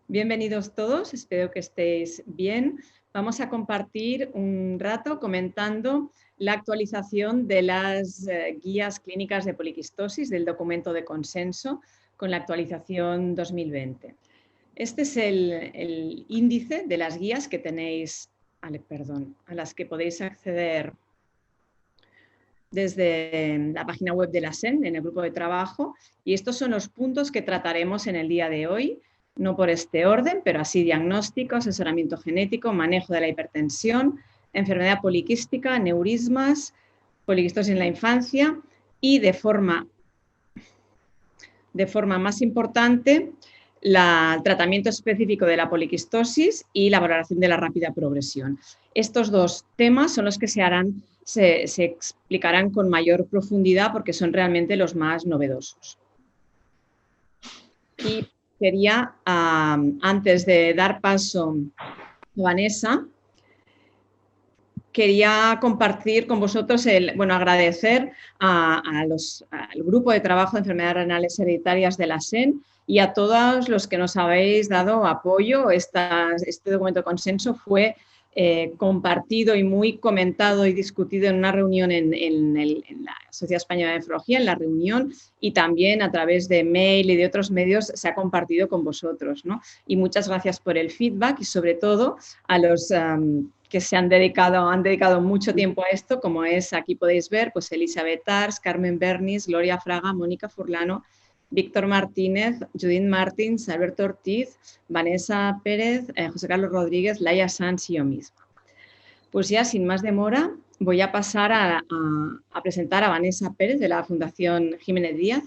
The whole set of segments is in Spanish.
Bienvenidos todos, espero que estéis bien. Vamos a compartir un rato comentando la actualización de las guías clínicas de poliquistosis del documento de consenso con la actualización 2020. Este es el índice de las guías que tenéis, a las que podéis acceder desde la página web de la SEN, en el grupo de trabajo, y estos son los puntos que trataremos en el día de hoy, no por este orden, pero así diagnóstico, asesoramiento genético, manejo de la hipertensión, enfermedad poliquística, neurismas, poliquistosis en la infancia y de forma más importante el tratamiento específico de la poliquistosis y la valoración de la rápida progresión. Estos dos temas son los que se explicarán con mayor profundidad porque son realmente los más novedosos. Y quería, antes de dar paso a Vanessa, quería compartir con vosotros, agradecer al grupo de trabajo de enfermedades renales hereditarias de la SEN y a todos los que nos habéis dado apoyo. Este documento de consenso fue compartido y muy comentado y discutido en una reunión en la Sociedad Española de Nefrología, en la reunión, y también a través de mail y de otros medios se ha compartido con vosotros, ¿no? Y muchas gracias por el feedback y sobre todo a los que han dedicado mucho tiempo a esto, como es, aquí podéis ver, pues Elizabeth Ars, Carmen Bernis, Gloria Fraga, Mónica Furlano, Víctor Martínez, Judith Martins, Alberto Ortiz, Vanessa Pérez, José Carlos Rodríguez, Laia Sanz y yo misma. Pues ya, sin más demora, voy a pasar a presentar a Vanessa Pérez de la Fundación Jiménez Díaz,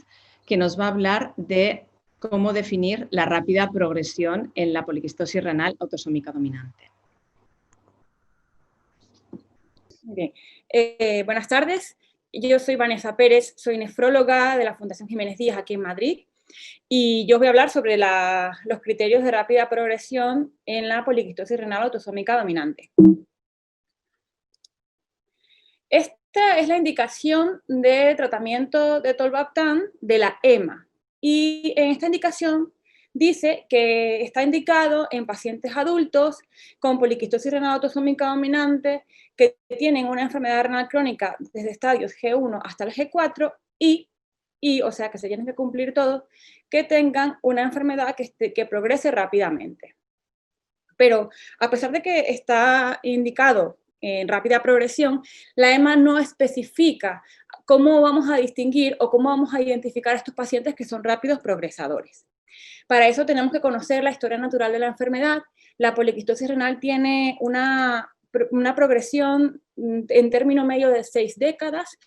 que nos va a hablar de cómo definir la rápida progresión en la poliquistosis renal autosómica dominante. Bien. Buenas tardes, yo soy Vanessa Pérez, soy nefróloga de la Fundación Jiménez Díaz aquí en Madrid y yo os voy a hablar sobre los criterios de rápida progresión en la poliquistosis renal autosómica dominante. Esta es la indicación de tratamiento de tolvaptan de la EMA y en esta indicación dice que está indicado en pacientes adultos con poliquistosis renal autosómica dominante que tienen una enfermedad renal crónica desde estadios G1 hasta el G4 o sea, que se tienen que cumplir todos, que tengan una enfermedad que progrese rápidamente. Pero a pesar de que está indicado en rápida progresión, la EMA no especifica cómo vamos a distinguir o cómo vamos a identificar a estos pacientes que son rápidos progresadores. Para eso tenemos que conocer la historia natural de la enfermedad. La poliquistosis renal tiene una progresión en término medio de 6 décadas.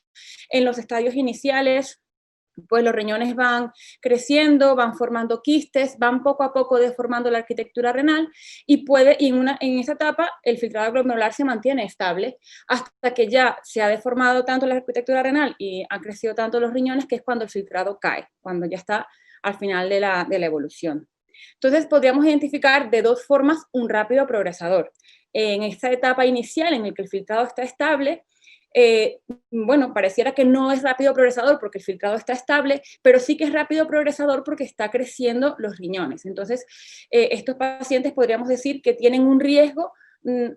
En los estadios iniciales, pues los riñones van creciendo, van formando quistes, van poco a poco deformando la arquitectura renal y en esa etapa el filtrado glomerular se mantiene estable hasta que ya se ha deformado tanto la arquitectura renal y han crecido tanto los riñones que es cuando el filtrado cae, cuando ya está al final de la evolución. Entonces podríamos identificar de dos formas un rápido progresador. En esta etapa inicial en la que el filtrado está estable, pareciera que no es rápido progresador porque el filtrado está estable, pero sí que es rápido progresador porque está creciendo los riñones. Entonces, estos pacientes podríamos decir que tienen un riesgo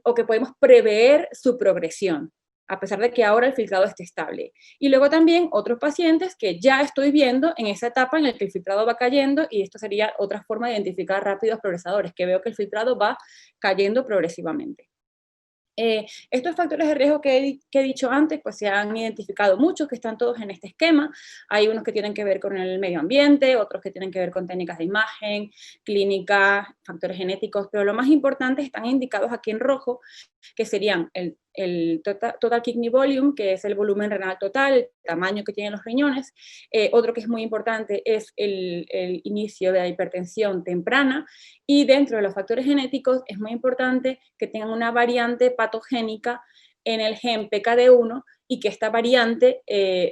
o que podemos prever su progresión, a pesar de que ahora el filtrado esté estable. Y luego también otros pacientes que ya estoy viendo en esa etapa en la que el filtrado va cayendo, y esto sería otra forma de identificar rápidos progresadores, que veo que el filtrado va cayendo progresivamente. Estos factores de riesgo que he dicho antes, pues se han identificado muchos, que están todos en este esquema. Hay unos que tienen que ver con el medio ambiente, otros que tienen que ver con técnicas de imagen, clínicas, factores genéticos, pero lo más importante están indicados aquí en rojo, que serían el total kidney volume, que es el volumen renal total, el tamaño que tienen los riñones. Otro que es muy importante es el inicio de la hipertensión temprana, y dentro de los factores genéticos es muy importante que tengan una variante patogénica en el gen PKD1 y que esta variante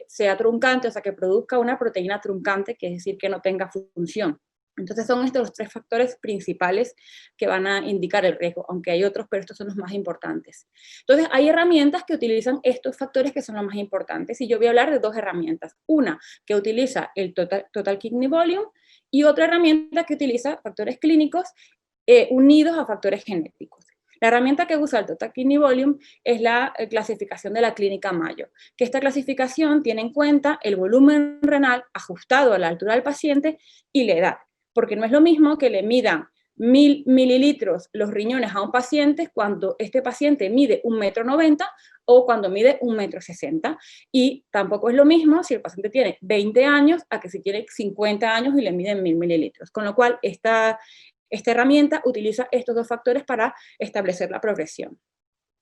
sea truncante, o sea, que produzca una proteína truncante, que es decir, que no tenga función. Entonces son estos los tres factores principales que van a indicar el riesgo, aunque hay otros, pero estos son los más importantes. Entonces hay herramientas que utilizan estos factores que son los más importantes, y yo voy a hablar de dos herramientas. Una que utiliza el total kidney volume y otra herramienta que utiliza factores clínicos unidos a factores genéticos. La herramienta que usa el Total Kidney Volume es la clasificación de la Clínica Mayo, que esta clasificación tiene en cuenta el volumen renal ajustado a la altura del paciente y la edad, porque no es lo mismo que le midan 1000 mililitros los riñones a un paciente cuando este paciente mide 1,90 m o cuando mide 1,60 m. Y tampoco es lo mismo si el paciente tiene 20 años a que si tiene 50 años y le miden 1000 mililitros. Con lo cual, esta herramienta utiliza estos dos factores para establecer la progresión.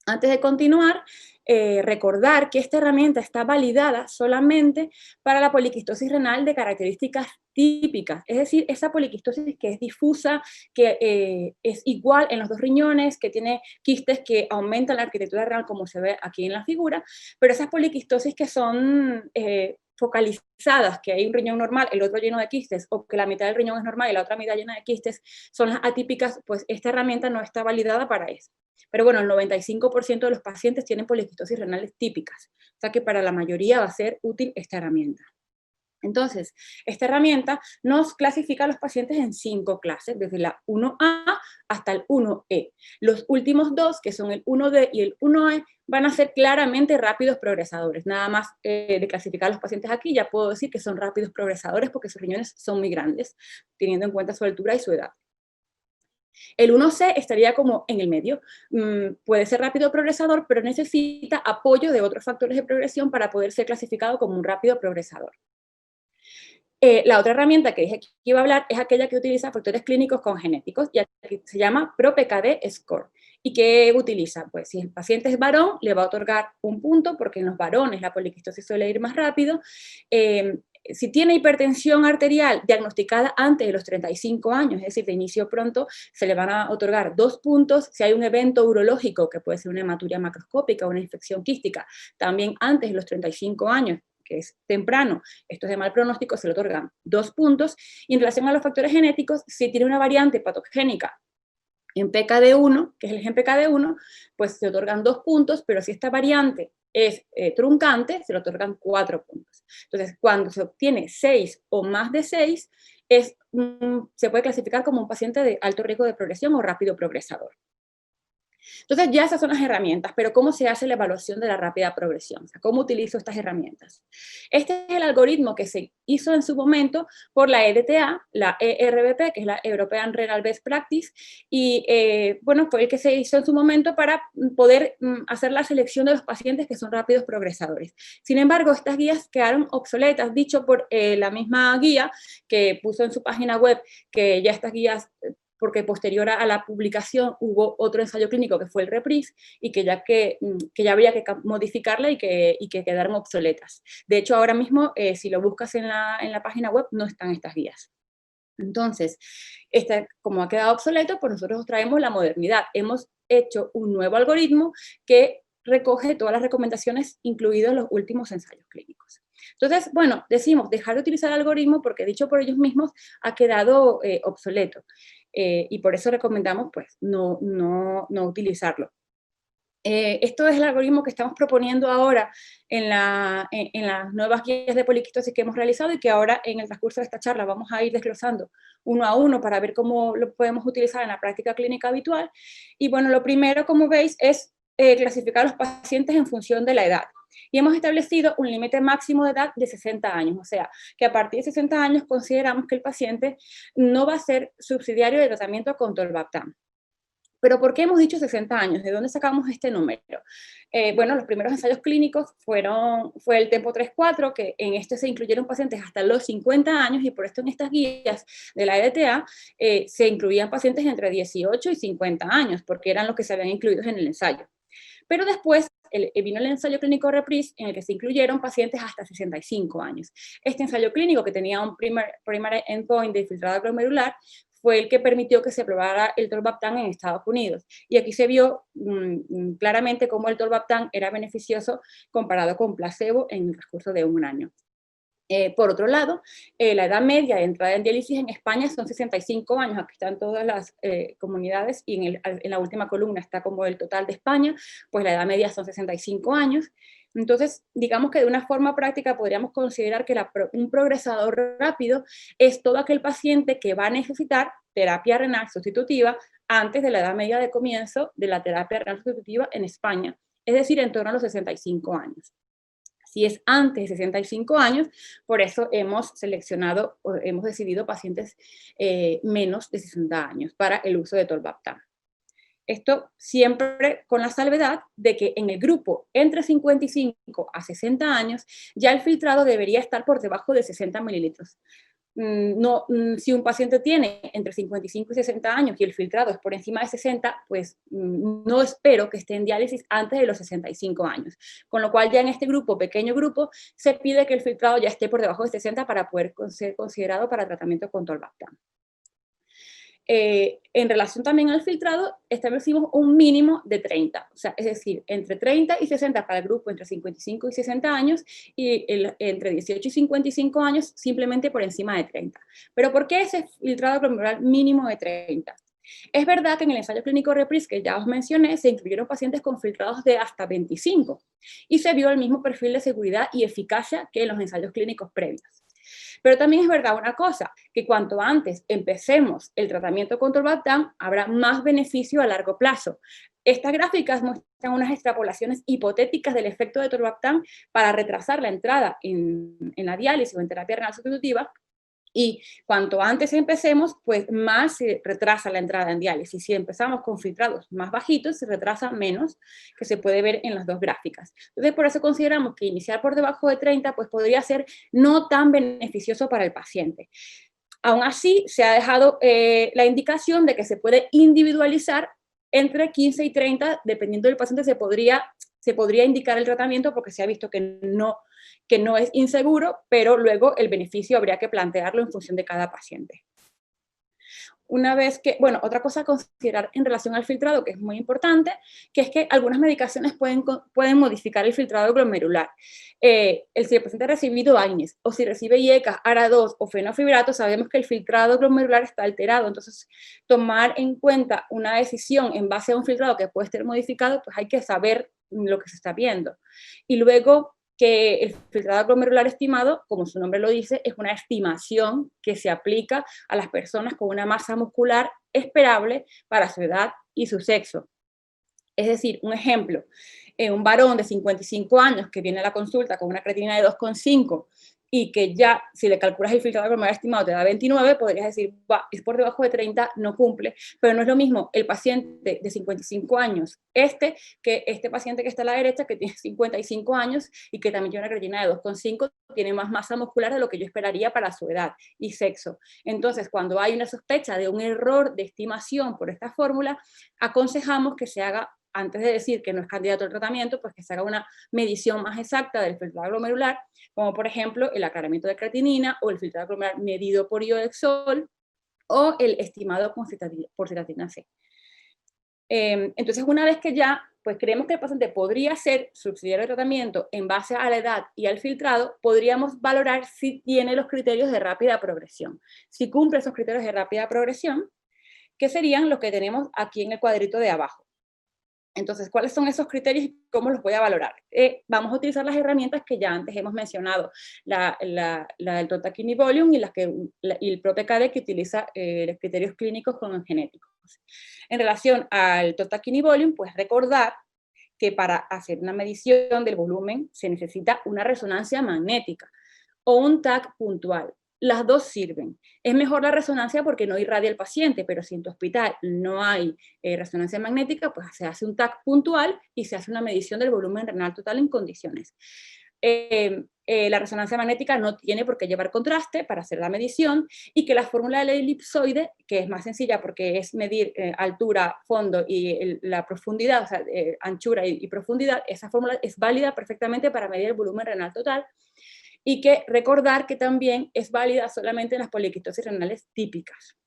Antes de continuar, recordar que esta herramienta está validada solamente para la poliquistosis renal de características típicas, es decir, esa poliquistosis que es difusa, que es igual en los dos riñones, que tiene quistes que aumentan la arquitectura renal como se ve aquí en la figura, pero esas poliquistosis que son focalizadas, que hay un riñón normal, el otro lleno de quistes, o que la mitad del riñón es normal y la otra mitad llena de quistes, son las atípicas, pues esta herramienta no está validada para eso. Pero bueno, el 95% de los pacientes tienen poliquistosis renales típicas, o sea que para la mayoría va a ser útil esta herramienta. Entonces, esta herramienta nos clasifica a los pacientes en 5 clases, desde la 1A hasta el 1E. Los últimos dos, que son el 1D y el 1E, van a ser claramente rápidos progresadores. Nada más de clasificar a los pacientes aquí, ya puedo decir que son rápidos progresadores porque sus riñones son muy grandes, teniendo en cuenta su altura y su edad. El 1C estaría como en el medio. Puede ser rápido progresador, pero necesita apoyo de otros factores de progresión para poder ser clasificado como un rápido progresador. La otra herramienta que dije que iba a hablar es aquella que utiliza factores clínicos con genéticos, y se llama ProPKD Score. ¿Y qué utiliza? Pues si el paciente es varón, le va a otorgar un punto, porque en los varones la poliquistosis suele ir más rápido. Si tiene hipertensión arterial diagnosticada antes de los 35 años, es decir, de inicio pronto, se le van a otorgar 2 puntos. Si hay un evento urológico, que puede ser una hematuria macroscópica o una infección quística, también antes de los 35 años, que es temprano, esto es de mal pronóstico, se le otorgan 2 puntos. Y en relación a los factores genéticos, si tiene una variante patogénica en PKD1, que es el gen PKD1, pues se otorgan 2 puntos, pero si esta variante es truncante, se le otorgan 4 puntos. Entonces, cuando se obtiene 6 o más de 6, se puede clasificar como un paciente de alto riesgo de progresión o rápido progresador. Entonces ya esas son las herramientas, pero ¿cómo se hace la evaluación de la rápida progresión? O sea, ¿cómo utilizo estas herramientas? Este es el algoritmo que se hizo en su momento por la EDTA, la ERBP, que es la European Renal Best Practice, y bueno, fue el que se hizo en su momento para poder hacer la selección de los pacientes que son rápidos progresadores. Sin embargo, estas guías quedaron obsoletas, dicho por la misma guía que puso en su página web que ya estas guías, porque posterior a la publicación hubo otro ensayo clínico que fue el REPRISE, y que ya habría que modificarla y que quedaron obsoletas. De hecho, ahora mismo, si lo buscas en la página web, no están estas guías. Entonces, como ha quedado obsoleto, pues nosotros traemos la modernidad. Hemos hecho un nuevo algoritmo que recoge todas las recomendaciones, incluidos los últimos ensayos clínicos. Entonces, bueno, decimos dejar de utilizar el algoritmo porque, dicho por ellos mismos, ha quedado obsoleto. Y por eso recomendamos pues no utilizarlo. Esto es el algoritmo que estamos proponiendo ahora en las nuevas guías de poliquistosis que hemos realizado, y que ahora en el transcurso de esta charla vamos a ir desglosando uno a uno para ver cómo lo podemos utilizar en la práctica clínica habitual. Y bueno, lo primero, como veis, es clasificar a los pacientes en función de la edad. Y hemos establecido un límite máximo de edad de 60 años, o sea, que a partir de 60 años consideramos que el paciente no va a ser subsidiario de tratamiento con tolvaptan. Pero ¿por qué hemos dicho 60 años? ¿De dónde sacamos este número? Bueno, los primeros ensayos clínicos fue el TEMPO 3-4, que en este se incluyeron pacientes hasta los 50 años, y por esto en estas guías de la EDTA se incluían pacientes entre 18 y 50 años, porque eran los que se habían incluido en el ensayo. Pero después vino el ensayo clínico REPRISE, en el que se incluyeron pacientes hasta 65 años. Este ensayo clínico, que tenía un primary endpoint de filtrado glomerular, fue el que permitió que se probara el tolvaptan en Estados Unidos. Y aquí se vio claramente cómo el tolvaptan era beneficioso comparado con placebo en el transcurso de un año. Por otro lado, la edad media de entrada en diálisis en España son 65 años. Aquí están todas las comunidades, y en la última columna está como el total de España, pues la edad media son 65 años. Entonces, digamos que de una forma práctica podríamos considerar que un progresador rápido es todo aquel paciente que va a necesitar terapia renal sustitutiva antes de la edad media de comienzo de la terapia renal sustitutiva en España, es decir, en torno a los 65 años. Si es antes de 65 años, por eso hemos seleccionado, o hemos decidido pacientes menos de 60 años para el uso de tolvaptan. Esto siempre con la salvedad de que en el grupo entre 55 a 60 años ya el filtrado debería estar por debajo de 60 mililitros. No, si un paciente tiene entre 55 y 60 años y el filtrado es por encima de 60, pues no espero que esté en diálisis antes de los 65 años. Con lo cual ya en este grupo, pequeño grupo, se pide que el filtrado ya esté por debajo de 60 para poder ser considerado para tratamiento con tolvaptan. En relación también al filtrado, establecimos un mínimo de 30, o sea, es decir, entre 30 y 60 para el grupo entre 55 y 60 años y entre 18 y 55 años simplemente por encima de 30. ¿Pero por qué ese filtrado glomerular mínimo de 30? Es verdad que en el ensayo clínico REPRISE que ya os mencioné, se incluyeron pacientes con filtrados de hasta 25 y se vio el mismo perfil de seguridad y eficacia que en los ensayos clínicos previos. Pero también es verdad una cosa, que cuanto antes empecemos el tratamiento con tolvaptan, habrá más beneficio a largo plazo. Estas gráficas muestran unas extrapolaciones hipotéticas del efecto de tolvaptan para retrasar la entrada en la diálisis o en terapia renal sustitutiva, y cuanto antes empecemos, pues más se retrasa la entrada en diálisis. Si empezamos con filtrados más bajitos, se retrasa menos, que se puede ver en las dos gráficas. Entonces, por eso consideramos que iniciar por debajo de 30, pues podría ser no tan beneficioso para el paciente. Aún así, se ha dejado la indicación de que se puede individualizar entre 15 y 30, dependiendo del paciente, se podría indicar el tratamiento porque se ha visto que no es inseguro, pero luego el beneficio habría que plantearlo en función de cada paciente. Una vez que, bueno, otra cosa a considerar en relación al filtrado, que es muy importante, que es que algunas medicaciones pueden modificar el filtrado glomerular. Si el paciente ha recibido AINES, o si recibe IECA, ARA2 o fenofibrato, sabemos que el filtrado glomerular está alterado, entonces tomar en cuenta una decisión en base a un filtrado que puede estar modificado, pues hay que saber lo que se está viendo. Y luego, que el filtrado glomerular estimado, como su nombre lo dice, es una estimación que se aplica a las personas con una masa muscular esperable para su edad y su sexo. Es decir, un ejemplo, un varón de 55 años que viene a la consulta con una creatinina de 2,5 y que ya, si le calculas el filtrado glomerular estimado, te da 29, podrías decir, es por debajo de 30, no cumple, pero no es lo mismo el paciente de 55 años, que este paciente que está a la derecha, que tiene 55 años y que también tiene una creatinina de 2,5, tiene más masa muscular de lo que yo esperaría para su edad y sexo. Entonces, cuando hay una sospecha de un error de estimación por esta fórmula, aconsejamos que se haga, antes de decir que no es candidato al tratamiento, pues que se haga una medición más exacta del filtrado glomerular, como por ejemplo el aclaramiento de creatinina o el filtrado glomerular medido por iodoxol o el estimado por citatina C. Entonces, una vez que ya pues creemos que el paciente podría ser subsidiario de tratamiento en base a la edad y al filtrado, podríamos valorar si tiene los criterios de rápida progresión. Si cumple esos criterios de rápida progresión, que serían los que tenemos aquí en el cuadrito de abajo. Entonces, ¿cuáles son esos criterios y cómo los voy a valorar? Vamos a utilizar las herramientas que ya antes hemos mencionado, la del Total Kidney Volume y el ProTKD, que utiliza los criterios clínicos con genéticos. En relación al Total Kidney Volume, pues recordar que para hacer una medición del volumen se necesita una resonancia magnética o un TAC puntual. Las dos sirven. Es mejor la resonancia porque no irradia el paciente, pero si en tu hospital no hay resonancia magnética, pues se hace un TAC puntual y se hace una medición del volumen renal total en condiciones. La resonancia magnética no tiene por qué llevar contraste para hacer la medición, y que la fórmula del elipsoide, que es más sencilla porque es medir altura, fondo y la profundidad, o sea, anchura y profundidad, esa fórmula es válida perfectamente para medir el volumen renal total. Y que recordar que también es válida solamente en las poliquitosis renales típicas.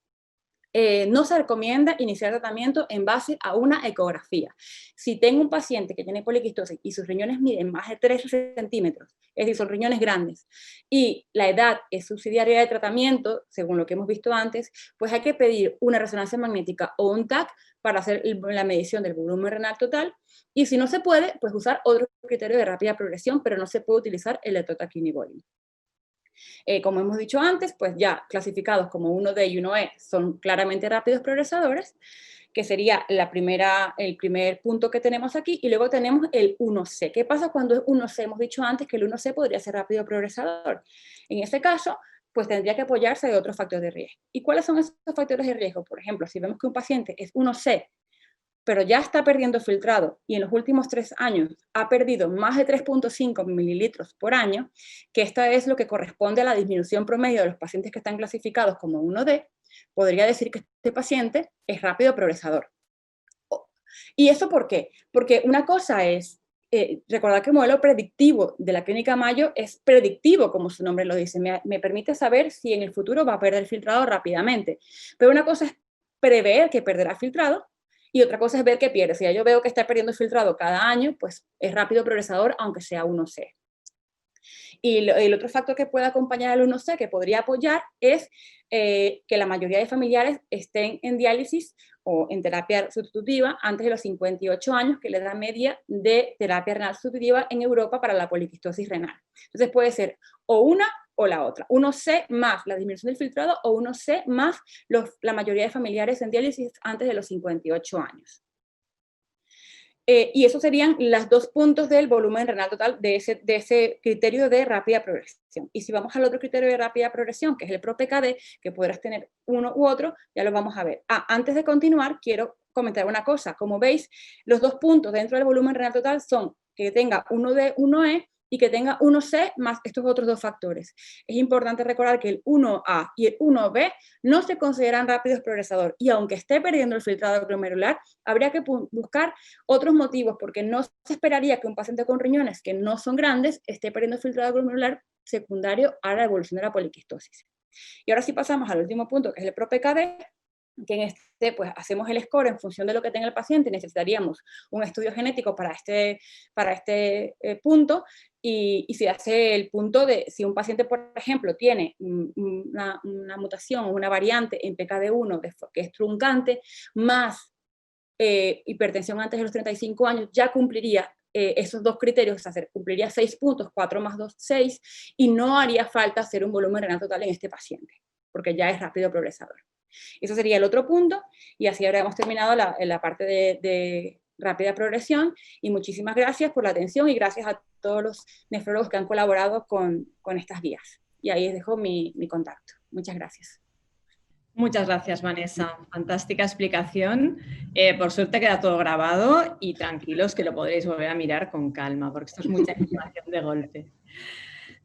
no se recomienda iniciar tratamiento en base a una ecografía. Si tengo un paciente que tiene poliquistosis y sus riñones miden más de 3 centímetros, es decir, son riñones grandes, y la edad es subsidiaria de tratamiento, según lo que hemos visto antes, pues hay que pedir una resonancia magnética o un TAC para hacer la medición del volumen renal total, y si no se puede, pues usar otro criterio de rápida progresión, pero no se puede utilizar el electrotaquiniboli. Como hemos dicho antes, pues ya clasificados como 1D y 1E son claramente rápidos progresadores, que sería el primer punto que tenemos aquí, y luego tenemos el 1C. ¿Qué pasa cuando es 1C? Hemos dicho antes que el 1C podría ser rápido progresador. En ese caso, pues tendría que apoyarse de otros factores de riesgo. ¿Y cuáles son esos factores de riesgo? Por ejemplo, si vemos que un paciente es 1C, pero ya está perdiendo filtrado y en los últimos 3 años ha perdido más de 3.5 mililitros por año, que esta es lo que corresponde a la disminución promedio de los pacientes que están clasificados como 1D, podría decir que este paciente es rápido progresador. ¿Y eso por qué? Porque una cosa es, recordar que el modelo predictivo de la Clínica Mayo es predictivo, como su nombre lo dice, me permite saber si en el futuro va a perder filtrado rápidamente. Pero una cosa es prever que perderá filtrado, y otra cosa es ver que pierde. Si ya yo veo que está perdiendo filtrado cada año, pues es rápido progresador, aunque sea 1C. Y el otro factor que puede acompañar al 1C, que podría apoyar, es que la mayoría de familiares estén en diálisis o en terapia sustitutiva antes de los 58 años, que es la edad media de terapia renal sustitutiva en Europa para la poliquistosis renal. Entonces puede ser o una o la otra. 1C más la disminución del filtrado o 1C más la mayoría de familiares en diálisis antes de los 58 años. Y esos serían los 2 puntos del volumen renal total de ese criterio de rápida progresión. Y si vamos al otro criterio de rápida progresión, que es el PRO-PKD, que podrás tener uno u otro, ya lo vamos a ver. Antes de continuar, quiero comentar una cosa. Como veis, los 2 puntos dentro del volumen renal total son que tenga 1D, 1E, y que tenga 1C más estos otros 2 factores. Es importante recordar que el 1A y el 1B no se consideran rápidos progresador, y aunque esté perdiendo el filtrado glomerular, habría que buscar otros motivos, porque no se esperaría que un paciente con riñones que no son grandes esté perdiendo el filtrado glomerular secundario a la evolución de la poliquistosis. Y ahora sí pasamos al último punto, que es el PRO-PKD, que en este pues hacemos el score en función de lo que tenga el paciente. Necesitaríamos un estudio genético para este punto, y se hace el punto de si un paciente, por ejemplo, tiene una mutación o una variante en PKD1 que es truncante, más hipertensión antes de los 35 años, ya cumpliría esos 2 criterios, es decir, cumpliría 6 puntos, 4 más 2, 6, y no haría falta hacer un volumen renal total en este paciente, porque ya es rápido progresador. Eso sería el otro punto, y así habríamos terminado la parte de rápida progresión, y muchísimas gracias por la atención y gracias a todos los nefrólogos que han colaborado con estas guías. Y ahí les dejo mi contacto. Muchas gracias. Muchas gracias, Vanessa. Fantástica explicación. Por suerte queda todo grabado y tranquilos que lo podréis volver a mirar con calma, porque esto es mucha información de golpe.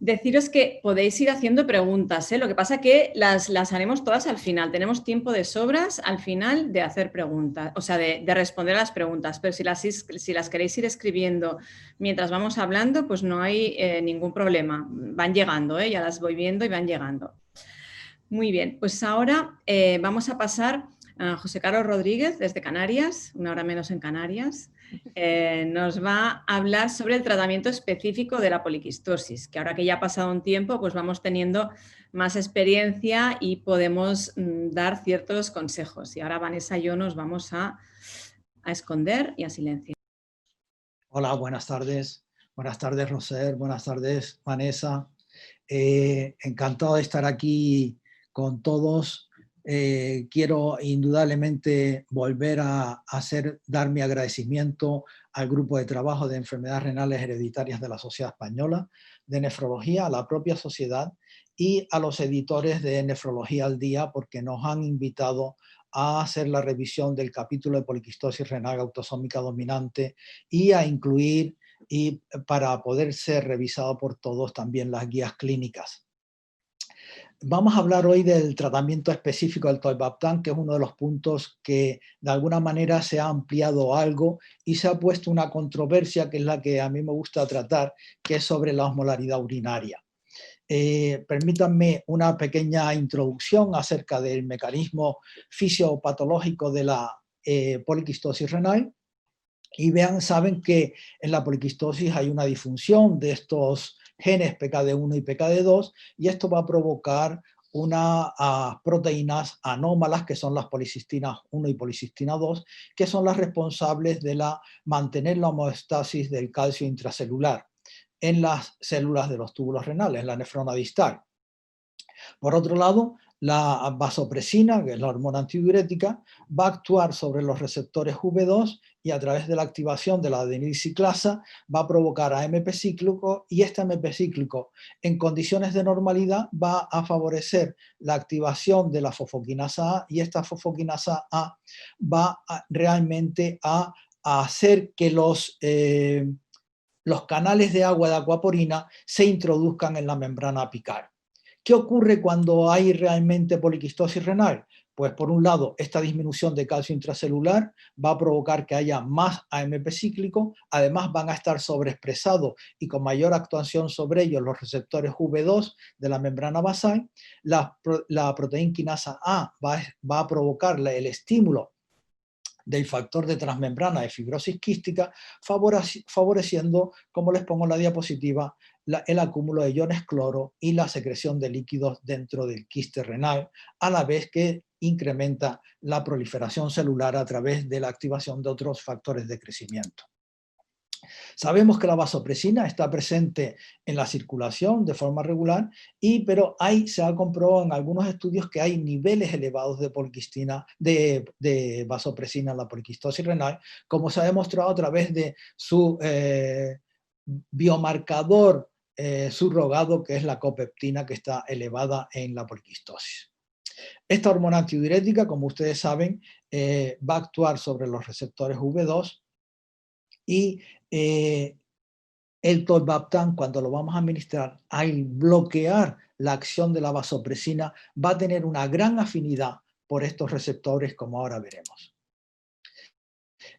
Deciros que podéis ir haciendo preguntas, ¿eh? Lo que pasa que las haremos todas al final. Tenemos tiempo de sobras al final de hacer preguntas, o sea, de responder a las preguntas, pero si las queréis ir escribiendo mientras vamos hablando, pues no hay ningún problema. Van llegando, ¿eh? Ya las voy viendo y van llegando. Muy bien, pues ahora vamos a pasar a José Carlos Rodríguez desde Canarias, una hora menos en Canarias. Nos va a hablar sobre el tratamiento específico de la poliquistosis, que ahora que ya ha pasado un tiempo, pues vamos teniendo más experiencia y podemos dar ciertos consejos. Y ahora Vanessa y yo nos vamos a esconder y a silenciar. Hola, buenas tardes. Buenas tardes, Roser. Buenas tardes, Vanessa. Encantado de estar aquí con todos. Quiero indudablemente volver a dar mi agradecimiento al grupo de trabajo de enfermedades renales hereditarias de la Sociedad Española de Nefrología, a la propia sociedad y a los editores de Nefrología al Día, porque nos han invitado a hacer la revisión del capítulo de poliquistosis renal autosómica dominante y a incluir, y para poder ser revisado por todos, también las guías clínicas. Vamos a hablar hoy del tratamiento específico del tolvaptan, que es uno de los puntos que de alguna manera se ha ampliado algo y se ha puesto una controversia, que es la que a mí me gusta tratar, que es sobre la osmolaridad urinaria. Permítanme una pequeña introducción acerca del mecanismo fisiopatológico de la poliquistosis renal. Y saben que en la poliquistosis hay una disfunción de estos genes PKD1 y PKD2, y esto va a provocar unas proteínas anómalas, que son las policistinas 1 y policistina 2, que son las responsables de mantener la homeostasis del calcio intracelular en las células de los túbulos renales, en la nefrona distal. Por otro lado, la vasopresina, que es la hormona antidiurética, va a actuar sobre los receptores V2 y a través de la activación de la adenilciclasa va a provocar AMP cíclico, y este AMP cíclico en condiciones de normalidad va a favorecer la activación de la fosfoquinasa A, y esta fosfoquinasa A va realmente a hacer que los canales de agua de aquaporina se introduzcan en la membrana apical. ¿Qué ocurre cuando hay realmente poliquistosis renal? Pues por un lado, esta disminución de calcio intracelular va a provocar que haya más AMP cíclico, además van a estar sobreexpresados y con mayor actuación sobre ellos los receptores V2 de la membrana basal. La proteína quinasa A va a provocar el estímulo del factor de transmembrana de fibrosis quística, favoreciendo, como les pongo en la diapositiva, el acúmulo de iones cloro y la secreción de líquidos dentro del quiste renal, a la vez que incrementa la proliferación celular a través de la activación de otros factores de crecimiento. Sabemos que la vasopresina está presente en la circulación de forma regular, pero se ha comprobado en algunos estudios que hay niveles elevados de vasopresina en la poliquistosis renal, como se ha demostrado a través de su biomarcador subrogado, que es la copeptina, que está elevada en la poliquistosis. Esta hormona antidiurética, como ustedes saben, va a actuar sobre los receptores V2, y el tolvaptan, cuando lo vamos a administrar, al bloquear la acción de la vasopresina, va a tener una gran afinidad por estos receptores, como ahora veremos.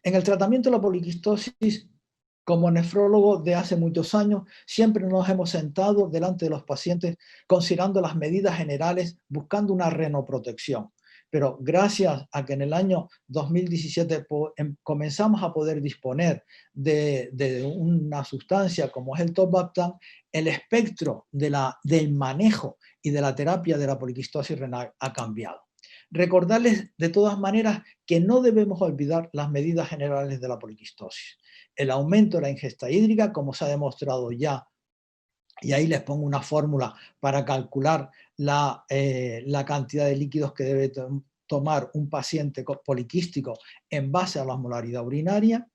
En el tratamiento de la poliquistosis, como nefrólogo de hace muchos años, siempre nos hemos sentado delante de los pacientes considerando las medidas generales, buscando una renoprotección. Pero gracias a que en el año 2017 comenzamos a poder disponer de una sustancia como es el tolvaptan, el espectro del manejo y de la terapia de la poliquistosis renal ha cambiado. Recordarles de todas maneras que no debemos olvidar las medidas generales de la poliquistosis. El aumento de la ingesta hídrica, como se ha demostrado ya, y ahí les pongo una fórmula para calcular la cantidad de líquidos que debe tomar un paciente poliquístico en base a la osmolaridad urinaria.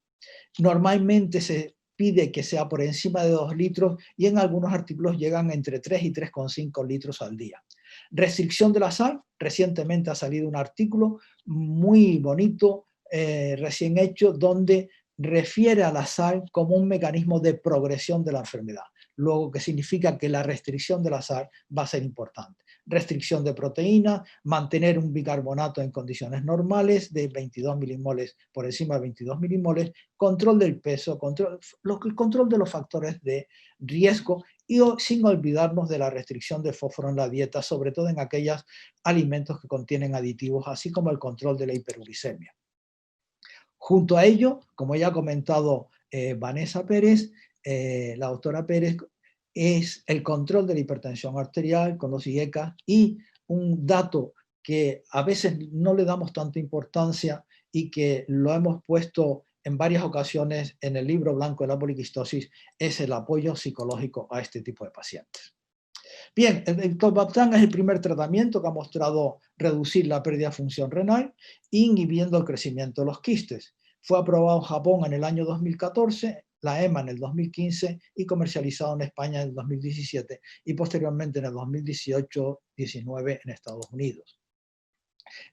Normalmente se pide que sea por encima de 2 litros, y en algunos artículos llegan entre 3 y 3,5 litros al día. Restricción de la sal. Recientemente ha salido un artículo muy bonito, recién hecho, donde refiere a la sal como un mecanismo de progresión de la enfermedad. Luego, que significa que la restricción de la sal va a ser importante. Restricción de proteína, mantener un bicarbonato en condiciones normales de 22 milimoles, por encima de 22 milimoles, control del peso, control de los factores de riesgo, y sin olvidarnos de la restricción de fósforo en la dieta, sobre todo en aquellos alimentos que contienen aditivos, así como el control de la hiperuricemia. Junto a ello, como ya ha comentado Vanessa Pérez, la doctora Pérez, es el control de la hipertensión arterial con los IECA, y un dato que a veces no le damos tanta importancia y que lo hemos puesto en varias ocasiones en el libro blanco de la poliquistosis, es el apoyo psicológico a este tipo de pacientes. Bien, el tolvaptan es el primer tratamiento que ha mostrado reducir la pérdida de función renal, inhibiendo el crecimiento de los quistes. Fue aprobado en Japón en el año 2014, la EMA en el 2015 y comercializado en España en el 2017 y posteriormente en el 2018-19 en Estados Unidos.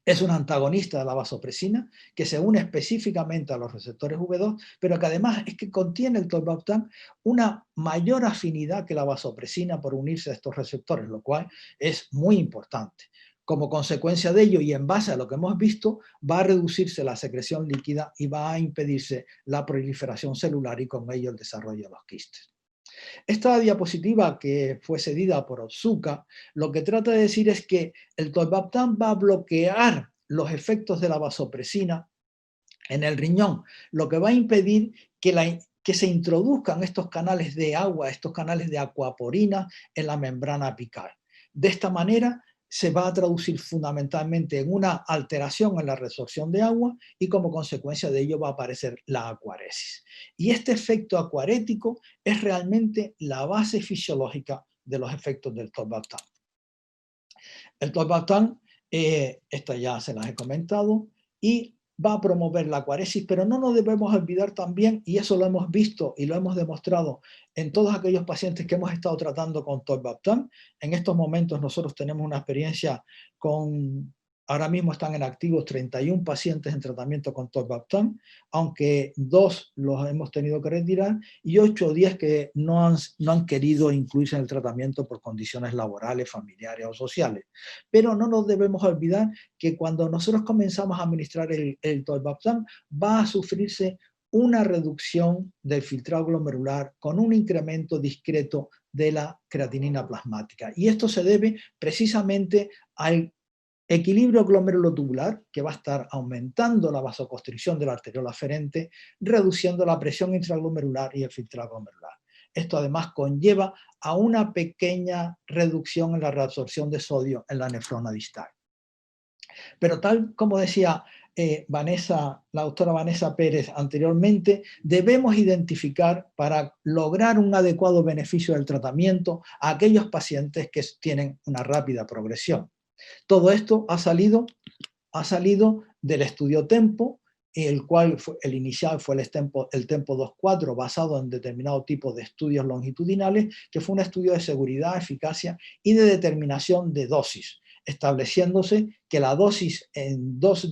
Es un antagonista de la vasopresina que se une específicamente a los receptores V2, pero que además es que contiene el tolvaptan una mayor afinidad que la vasopresina por unirse a estos receptores, lo cual es muy importante. Como consecuencia de ello, y en base a lo que hemos visto, va a reducirse la secreción líquida y va a impedirse la proliferación celular y con ello el desarrollo de los quistes. Esta diapositiva, que fue cedida por Otsuka, lo que trata de decir es que el tolvaptan va a bloquear los efectos de la vasopresina en el riñón, lo que va a impedir que se introduzcan estos canales de agua, estos canales de aquaporina en la membrana apical. De esta manera se va a traducir fundamentalmente en una alteración en la resorción de agua y como consecuencia de ello va a aparecer la acuaresis. Y este efecto acuarético es realmente la base fisiológica de los efectos del tolvaptan. El tolvaptan, esta ya se las he comentado, y va a promover la acuaresis, pero no nos debemos olvidar también, y eso lo hemos visto y lo hemos demostrado en todos aquellos pacientes que hemos estado tratando con tolvaptan. En estos momentos nosotros tenemos una experiencia con, ahora mismo están en activos 31 pacientes en tratamiento con tolvaptan, aunque 2 los hemos tenido que retirar y 8 o 10 que no han querido incluirse en el tratamiento por condiciones laborales, familiares o sociales. Pero no nos debemos olvidar que cuando nosotros comenzamos a administrar el tolvaptan va a sufrirse una reducción del filtrado glomerular con un incremento discreto de la creatinina plasmática. Y esto se debe precisamente al equilibrio glomerulotubular, que va a estar aumentando la vasoconstricción de la arteriola aferente, reduciendo la presión intraglomerular y el filtrado glomerular. Esto además conlleva a una pequeña reducción en la reabsorción de sodio en la nefrona distal. Pero tal como decía la doctora Vanessa Pérez anteriormente, debemos identificar para lograr un adecuado beneficio del tratamiento a aquellos pacientes que tienen una rápida progresión. Todo esto ha salido del estudio TEMPO, el cual el inicial fue el TEMPO 2.4, basado en determinado tipo de estudios longitudinales, que fue un estudio de seguridad, eficacia y de determinación de dosis, estableciéndose que la dosis en 2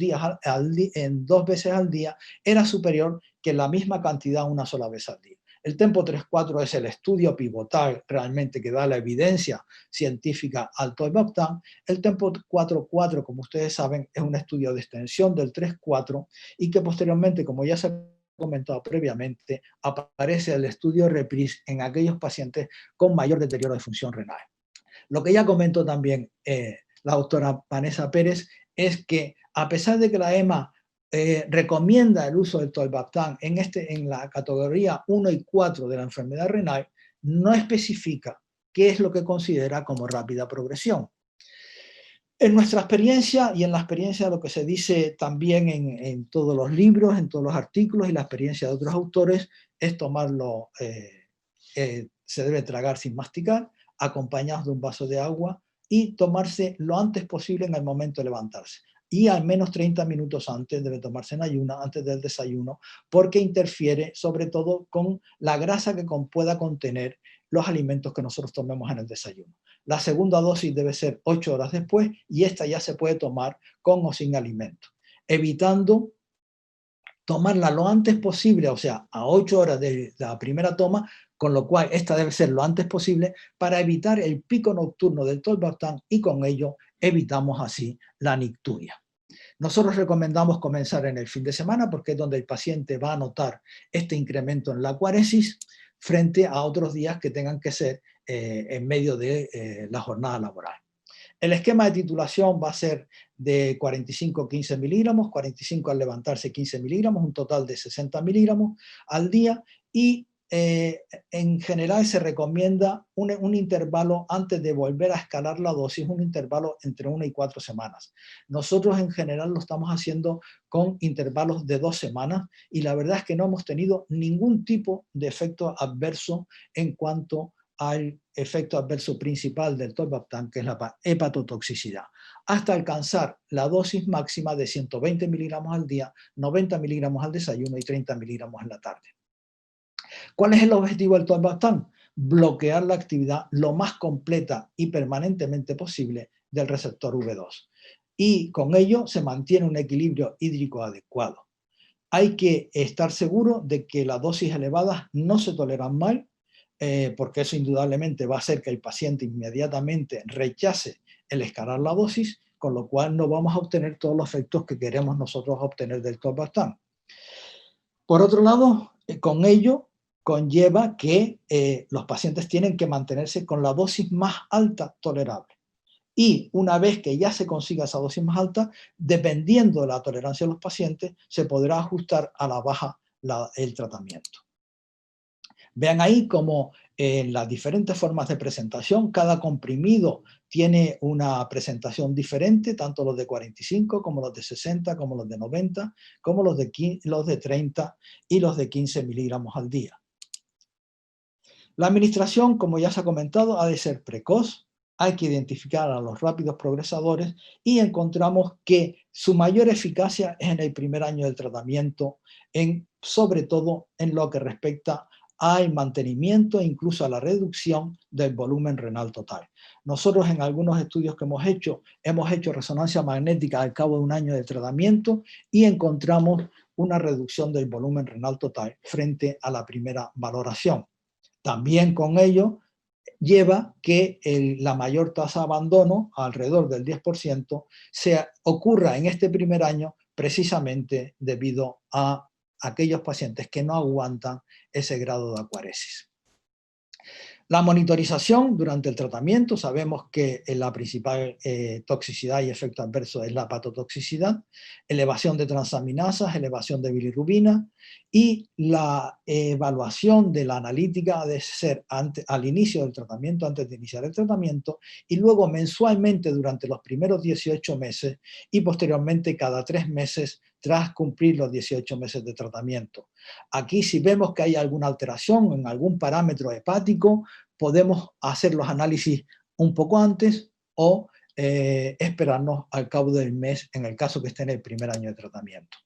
veces al día era superior que la misma cantidad una sola vez al día. El TEMPO 3.4 es el estudio pivotal realmente que da la evidencia científica al tolvaptan. El TEMPO 4.4, como ustedes saben, es un estudio de extensión del 3.4 y que posteriormente, como ya se ha comentado previamente, aparece el estudio REPRISE en aquellos pacientes con mayor deterioro de función renal. Lo que ya comentó también la doctora Vanessa Pérez es que a pesar de que la EMA recomienda el uso del tolvaptan en la categoría 1 y 4 de la enfermedad renal, no especifica qué es lo que considera como rápida progresión. En nuestra experiencia y en la experiencia de lo que se dice también en todos los libros, en todos los artículos y la experiencia de otros autores, es tomarlo, se debe tragar sin masticar, acompañado de un vaso de agua y tomarse lo antes posible en el momento de levantarse. Y al menos 30 minutos antes debe tomarse en ayuno, antes del desayuno, porque interfiere sobre todo con la grasa que pueda contener los alimentos que nosotros tomemos en el desayuno. La segunda dosis debe ser 8 horas después y esta ya se puede tomar con o sin alimento, evitando tomarla lo antes posible, o sea, a 8 horas de la primera toma, con lo cual esta debe ser lo antes posible para evitar el pico nocturno del tolvaptan y con ello evitamos así la nicturia. Nosotros recomendamos comenzar en el fin de semana porque es donde el paciente va a notar este incremento en la acuaresis frente a otros días que tengan que ser en medio de la jornada laboral. El esquema de titulación va a ser de 45-15 miligramos, 45 al levantarse 15 miligramos, un total de 60 miligramos al día y en general se recomienda un intervalo antes de volver a escalar la dosis, un intervalo entre 1 y 4 semanas. Nosotros en general lo estamos haciendo con intervalos de 2 semanas y la verdad es que no hemos tenido ningún tipo de efecto adverso en cuanto al efecto adverso principal del tolvaptan, que es la hepatotoxicidad, hasta alcanzar la dosis máxima de 120 miligramos al día, 90 miligramos al desayuno y 30 miligramos en la tarde. ¿Cuál es el objetivo del tolvaptan? Bloquear la actividad lo más completa y permanentemente posible del receptor V2. Y con ello se mantiene un equilibrio hídrico adecuado. Hay que estar seguro de que las dosis elevadas no se toleran mal, porque eso indudablemente va a hacer que el paciente inmediatamente rechace el escalar la dosis, con lo cual no vamos a obtener todos los efectos que queremos nosotros obtener del tolvaptan. Por otro lado, con ello conlleva que los pacientes tienen que mantenerse con la dosis más alta tolerable. Y una vez que ya se consiga esa dosis más alta, dependiendo de la tolerancia de los pacientes, se podrá ajustar a la baja el tratamiento. Vean ahí cómo en las diferentes formas de presentación, cada comprimido tiene una presentación diferente, tanto los de 45 como los de 60, como los de 90, como los de 30 y los de 15 miligramos al día. La administración, como ya se ha comentado, ha de ser precoz, hay que identificar a los rápidos progresadores y encontramos que su mayor eficacia es en el primer año del tratamiento, sobre todo en lo que respecta al mantenimiento e incluso a la reducción del volumen renal total. Nosotros en algunos estudios que hemos hecho resonancia magnética al cabo de un año de tratamiento y encontramos una reducción del volumen renal total frente a la primera valoración. También con ello lleva que la mayor tasa de abandono, alrededor del 10%, ocurra en este primer año precisamente debido a aquellos pacientes que no aguantan ese grado de acuaresis. La monitorización durante el tratamiento, sabemos que la principal toxicidad y efecto adverso es la hepatotoxicidad, elevación de transaminasas, elevación de bilirrubina, y la evaluación de la analítica ha de ser al inicio del tratamiento, antes de iniciar el tratamiento, y luego mensualmente durante los primeros 18 meses y posteriormente cada 3 meses tras cumplir los 18 meses de tratamiento. Aquí, si vemos que hay alguna alteración en algún parámetro hepático, podemos hacer los análisis un poco antes o esperarnos al cabo del mes en el caso que esté en el primer año de tratamiento.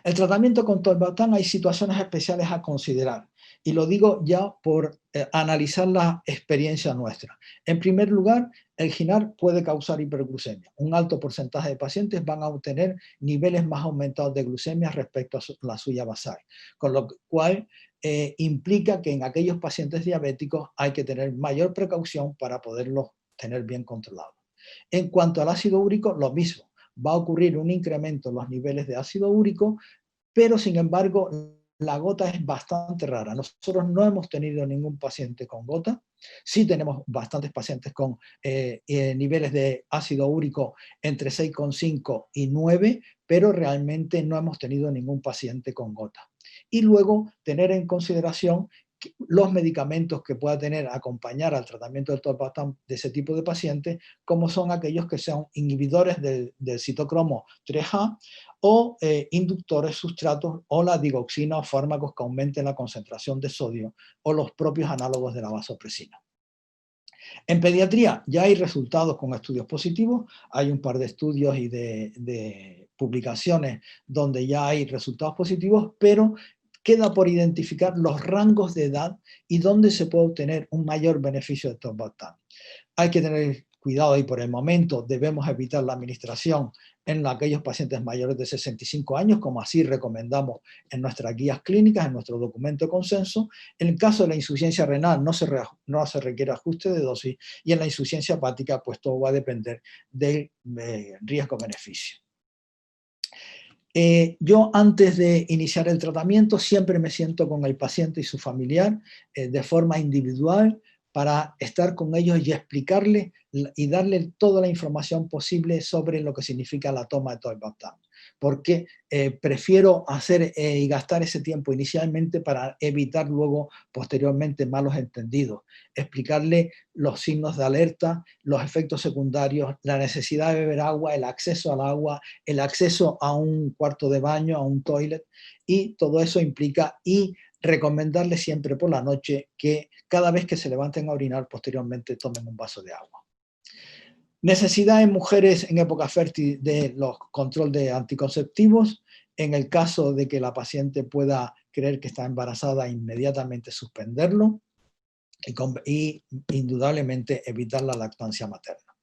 El tratamiento con tolvaptan hay situaciones especiales a considerar y lo digo ya por analizar la experiencia nuestra. En primer lugar, el GINAR puede causar hiperglucemia. Un alto porcentaje de pacientes van a obtener niveles más aumentados de glucemia respecto a la suya basal, con lo cual implica que en aquellos pacientes diabéticos hay que tener mayor precaución para poderlos tener bien controlados. En cuanto al ácido úrico, lo mismo. Va a ocurrir un incremento en los niveles de ácido úrico, pero sin embargo la gota es bastante rara. Nosotros no hemos tenido ningún paciente con gota. Sí tenemos bastantes pacientes con niveles de ácido úrico entre 6,5 y 9, pero realmente no hemos tenido ningún paciente con gota. Y luego tener en consideración los medicamentos que pueda tener acompañar al tratamiento del tolvaptan de ese tipo de pacientes, como son aquellos que sean inhibidores del citocromo 3A o inductores sustratos o la digoxina o fármacos que aumenten la concentración de sodio o los propios análogos de la vasopresina. En pediatría ya hay resultados con estudios positivos, hay un par de estudios y de publicaciones donde ya hay resultados positivos, pero queda por identificar los rangos de edad y dónde se puede obtener un mayor beneficio de tolvaptan. Hay que tener cuidado y por el momento debemos evitar la administración en aquellos pacientes mayores de 65 años, como así recomendamos en nuestras guías clínicas, en nuestro documento de consenso. En el caso de la insuficiencia renal no se requiere ajuste de dosis y en la insuficiencia hepática pues todo va a depender del riesgo-beneficio. Yo antes de iniciar el tratamiento siempre me siento con el paciente y su familiar de forma individual para estar con ellos y explicarles y darle toda la información posible sobre lo que significa la toma de tolvaptan. Porque prefiero hacer y gastar ese tiempo inicialmente para evitar luego posteriormente malos entendidos. Explicarle los signos de alerta, los efectos secundarios, la necesidad de beber agua, el acceso al agua, el acceso a un cuarto de baño, a un toilet, y todo eso implica recomendarles siempre por la noche que cada vez que se levanten a orinar posteriormente tomen un vaso de agua. Necesidad en mujeres en época fértil de los control de anticonceptivos. En el caso de que la paciente pueda creer que está embarazada, inmediatamente suspenderlo y indudablemente evitar la lactancia materna.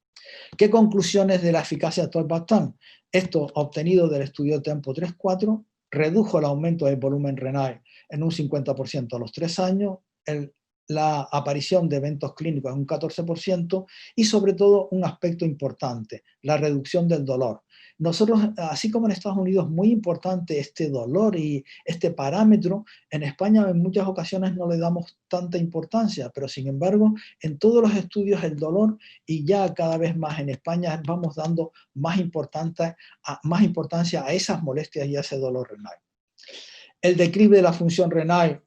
¿Qué conclusiones de la eficacia de tolvaptan? Esto obtenido del estudio TEMPO 3-4 redujo el aumento del volumen renal en un 50% a los 3 años, el la aparición de eventos clínicos en un 14% y sobre todo un aspecto importante, la reducción del dolor. Nosotros, así como en Estados Unidos, muy importante este dolor y este parámetro, en España en muchas ocasiones no le damos tanta importancia, pero sin embargo, en todos los estudios el dolor, y ya cada vez más en España vamos dando más importancia a esas molestias y a ese dolor renal. El declive de la función renal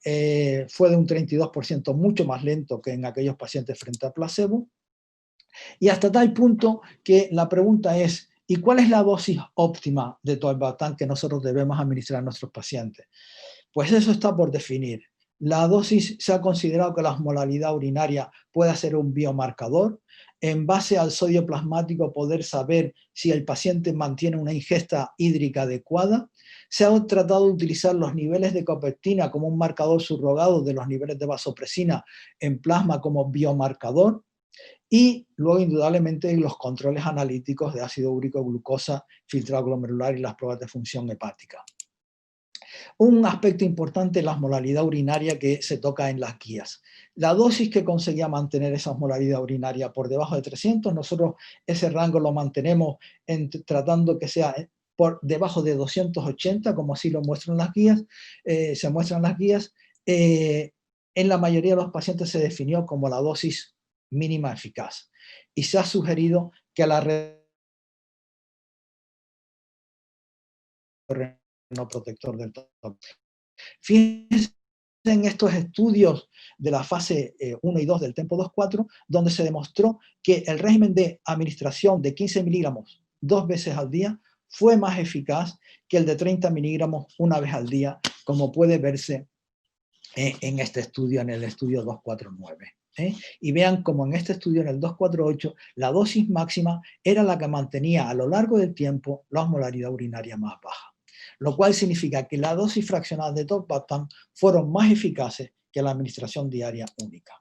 fue de un 32%, mucho más lento que en aquellos pacientes frente a placebo. Y hasta tal punto que la pregunta es, ¿y cuál es la dosis óptima de tolvaptan que nosotros debemos administrar a nuestros pacientes? Pues eso está por definir. La dosis, se ha considerado que la osmolaridad urinaria puede ser un biomarcador. En base al sodio plasmático poder saber si el paciente mantiene una ingesta hídrica adecuada. Se ha tratado de utilizar los niveles de copectina como un marcador subrogado de los niveles de vasopresina en plasma como biomarcador. Y luego, indudablemente, los controles analíticos de ácido úrico, glucosa, filtrado glomerular y las pruebas de función hepática. Un aspecto importante es la osmolaridad urinaria que se toca en las guías. La dosis que conseguía mantener esa osmolaridad urinaria por debajo de 300, nosotros ese rango lo mantenemos tratando que sea por debajo de 280, como así lo muestran las guías, se muestran las guías. En la mayoría de los pacientes se definió como la dosis mínima eficaz. Y se ha sugerido que a la no protector del top. Fíjense en estos estudios de la fase 1 y 2 del TEMPO 2.4, donde se demostró que el régimen de administración de 15 miligramos 2 veces al día fue más eficaz que el de 30 miligramos una vez al día, como puede verse en este estudio, en el estudio 249. Y vean como en este estudio, en el 248, la dosis máxima era la que mantenía a lo largo del tiempo la osmolaridad urinaria más baja, lo cual significa que la dosis fraccionada de tolvaptan fueron más eficaces que la administración diaria única.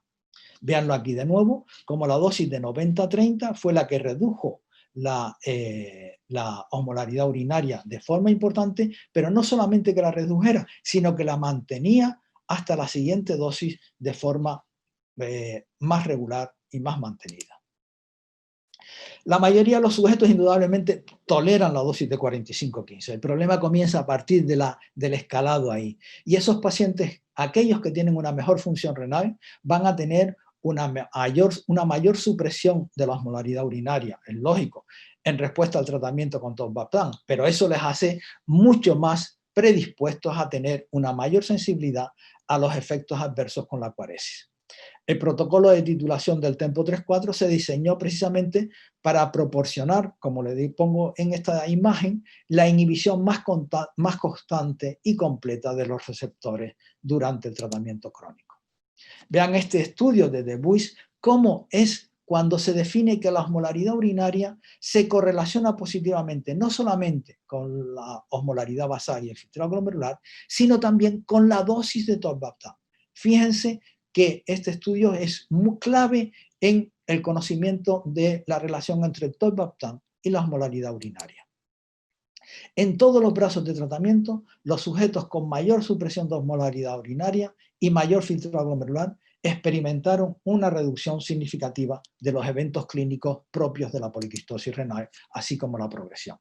Veanlo aquí de nuevo, como la dosis de 90-30 fue la que redujo la osmolaridad urinaria de forma importante, pero no solamente que la redujera, sino que la mantenía hasta la siguiente dosis de forma más regular y más mantenida. La mayoría de los sujetos indudablemente toleran la dosis de 45-15. El problema comienza a partir del escalado ahí. Y esos pacientes, aquellos que tienen una mejor función renal, van a tener una mayor supresión de la osmolaridad urinaria, es lógico, en respuesta al tratamiento con tolvaptan, pero eso les hace mucho más predispuestos a tener una mayor sensibilidad a los efectos adversos con la cuaresis. El protocolo de titulación del TEMPO 3.4 se diseñó precisamente para proporcionar, como le pongo en esta imagen, la inhibición más constante y completa de los receptores durante el tratamiento crónico. Vean este estudio de Debuis, cómo es cuando se define que la osmolaridad urinaria se correlaciona positivamente no solamente con la osmolaridad basal y el filtrado glomerular, sino también con la dosis de tolvaptan. Fíjense que este estudio es muy clave en el conocimiento de la relación entre el tolvaptan y la osmolaridad urinaria. En todos los brazos de tratamiento, los sujetos con mayor supresión de osmolaridad urinaria y mayor filtrado glomerular experimentaron una reducción significativa de los eventos clínicos propios de la poliquistosis renal, así como la progresión.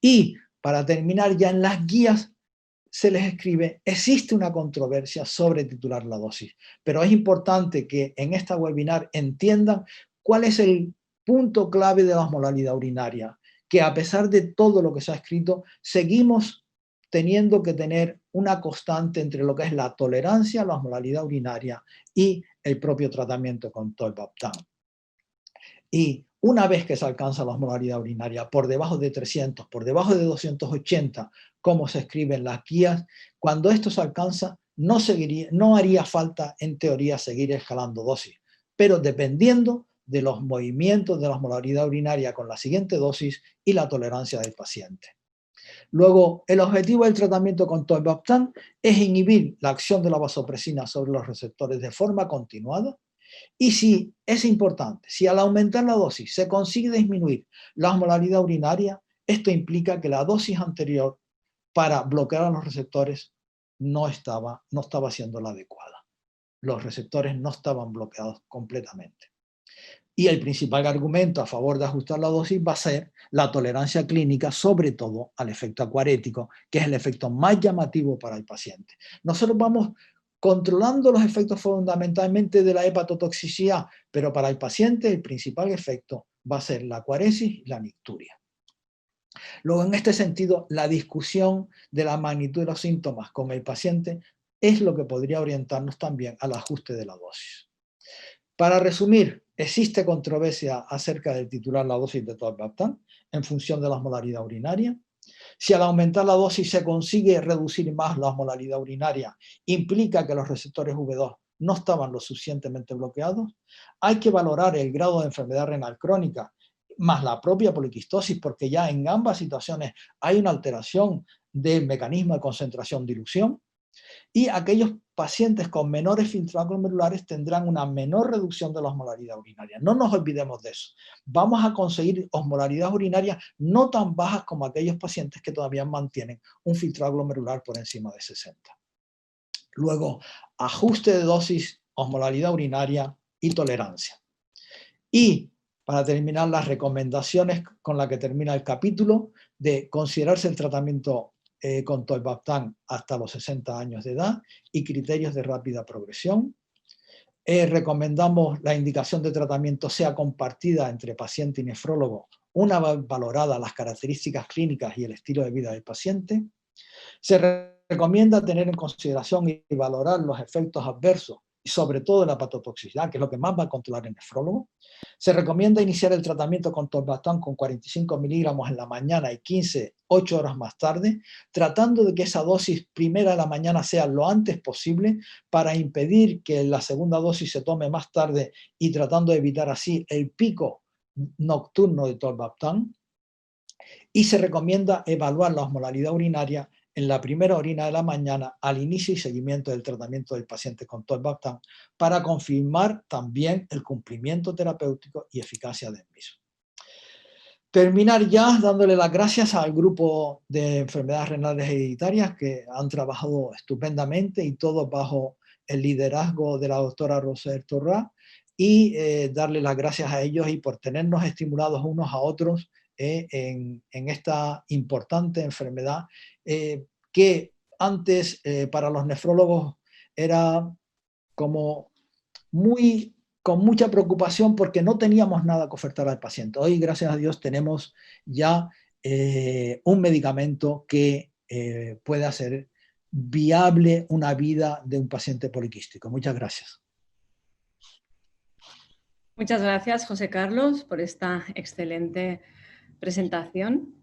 Y para terminar, ya en las guías se les escribe, existe una controversia sobre titular la dosis, pero es importante que en esta webinar entiendan cuál es el punto clave de la osmolaridad urinaria, que a pesar de todo lo que se ha escrito, seguimos teniendo que tener una constante entre lo que es la tolerancia a la osmolaridad urinaria y el propio tratamiento con tolvaptan. Y una vez que se alcanza la osmolaridad urinaria por debajo de 300, por debajo de 280, como se escribe en las guías, cuando esto se alcanza, no haría falta, en teoría, seguir escalando dosis, pero dependiendo de los movimientos de la osmolaridad urinaria con la siguiente dosis y la tolerancia del paciente. Luego, el objetivo del tratamiento con tolvaptan es inhibir la acción de la vasopresina sobre los receptores de forma continuada. Y si es importante, si al aumentar la dosis se consigue disminuir la osmolaridad urinaria, esto implica que la dosis anterior para bloquear a los receptores no estaba siendo la adecuada. los receptores no estaban bloqueados completamente. Y el principal argumento a favor de ajustar la dosis va a ser la tolerancia clínica, sobre todo al efecto acuarético, que es el efecto más llamativo para el paciente. Nosotros vamos controlando los efectos fundamentalmente de la hepatotoxicidad, pero para el paciente el principal efecto va a ser la acuaresis y la nicturia. Luego, en este sentido, la discusión de la magnitud de los síntomas con el paciente es lo que podría orientarnos también al ajuste de la dosis. Para resumir, existe controversia acerca de titular la dosis de tolvaptan en función de la osmolaridad urinaria. Si al aumentar la dosis se consigue reducir más la osmolaridad urinaria, implica que los receptores V2 no estaban lo suficientemente bloqueados. Hay que valorar el grado de enfermedad renal crónica más la propia poliquistosis, porque ya en ambas situaciones hay una alteración del mecanismo de concentración-dilución. Y aquellos pacientes con menores filtrados glomerulares tendrán una menor reducción de la osmolaridad urinaria. No nos olvidemos de eso. Vamos a conseguir osmolaridades urinarias no tan bajas como aquellos pacientes que todavía mantienen un filtrado glomerular por encima de 60. Luego, ajuste de dosis, osmolaridad urinaria y tolerancia. Y para terminar, las recomendaciones con las que termina el capítulo de considerarse el tratamiento con tolvaptan hasta los 60 años de edad y criterios de rápida progresión. Recomendamos la indicación de tratamiento sea compartida entre paciente y nefrólogo una vez valoradas las características clínicas y el estilo de vida del paciente. Se recomienda tener en consideración y valorar los efectos adversos y sobre todo la hepatotoxicidad, que es lo que más va a controlar el nefrólogo. Se recomienda iniciar el tratamiento con tolvaptan con 45 miligramos en la mañana y 15, 8 horas más tarde, tratando de que esa dosis primera de la mañana sea lo antes posible para impedir que la segunda dosis se tome más tarde y tratando de evitar así el pico nocturno de tolvaptan. Y se recomienda evaluar la osmolaridad urinaria en la primera orina de la mañana al inicio y seguimiento del tratamiento del paciente con tolvaptan para confirmar también el cumplimiento terapéutico y eficacia del mismo. Terminar ya dándole las gracias al grupo de enfermedades renales hereditarias que han trabajado estupendamente y todo bajo el liderazgo de la doctora Roser Torrá y darle las gracias a ellos y por tenernos estimulados unos a otros en esta importante enfermedad que antes para los nefrólogos era como con mucha preocupación porque no teníamos nada que ofertar al paciente. Hoy, gracias a Dios, tenemos ya un medicamento que puede hacer viable una vida de un paciente poliquístico. Muchas gracias. Muchas gracias, José Carlos, por esta excelente presentación.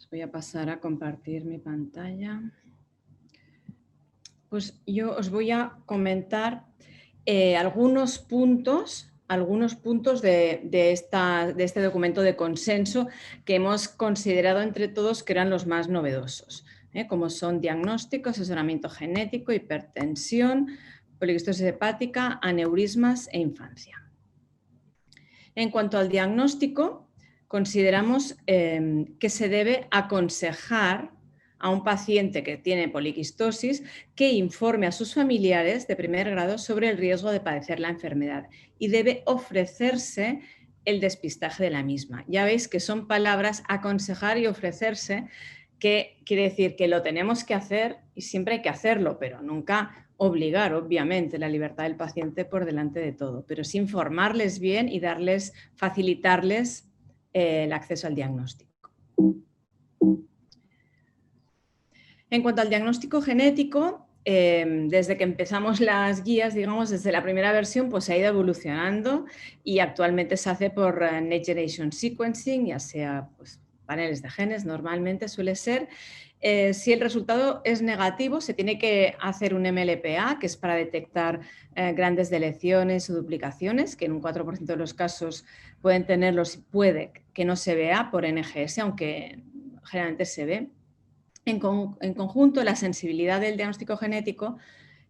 Voy a pasar a compartir mi pantalla. Pues yo os voy a comentar algunos puntos de este documento de consenso que hemos considerado entre todos que eran los más novedosos, como son diagnóstico, asesoramiento genético, hipertensión, poliquistosis hepática, aneurismas e infancia. En cuanto al diagnóstico, consideramos que se debe aconsejar a un paciente que tiene poliquistosis que informe a sus familiares de primer grado sobre el riesgo de padecer la enfermedad y debe ofrecerse el despistaje de la misma. Ya veis que son palabras aconsejar y ofrecerse, que quiere decir que lo tenemos que hacer y siempre hay que hacerlo, pero nunca obligar, obviamente, la libertad del paciente por delante de todo, pero sí informarles bien y facilitarles el acceso al diagnóstico. En cuanto al diagnóstico genético, desde que empezamos las guías, digamos, desde la primera versión, pues se ha ido evolucionando y actualmente se hace por Next Generation Sequencing, ya sea pues, paneles de genes, normalmente suele ser. Si el resultado es negativo, se tiene que hacer un MLPA, que es para detectar grandes deleciones o duplicaciones, que en un 4% de los casos pueden tenerlos y puede que no se vea por NGS, aunque generalmente se ve. En conjunto, la sensibilidad del diagnóstico genético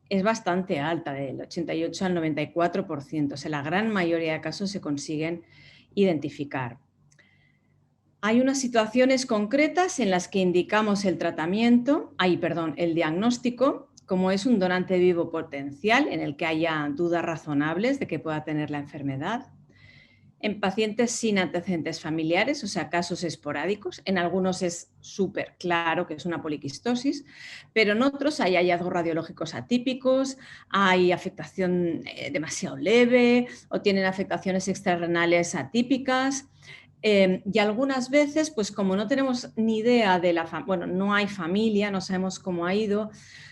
es bastante alta, del 88 al 94%. O sea, la gran mayoría de casos se consiguen identificar. Hay unas situaciones concretas en las que indicamos el el diagnóstico, como es un donante vivo potencial en el que haya dudas razonables de que pueda tener la enfermedad. En pacientes sin antecedentes familiares, o sea, casos esporádicos, en algunos es súper claro que es una poliquistosis, pero en otros hay hallazgos radiológicos atípicos, hay afectación demasiado leve o tienen afectaciones extrarrenales atípicas. Y algunas veces, pues como no tenemos ni idea de no hay familia, no sabemos cómo ha ido,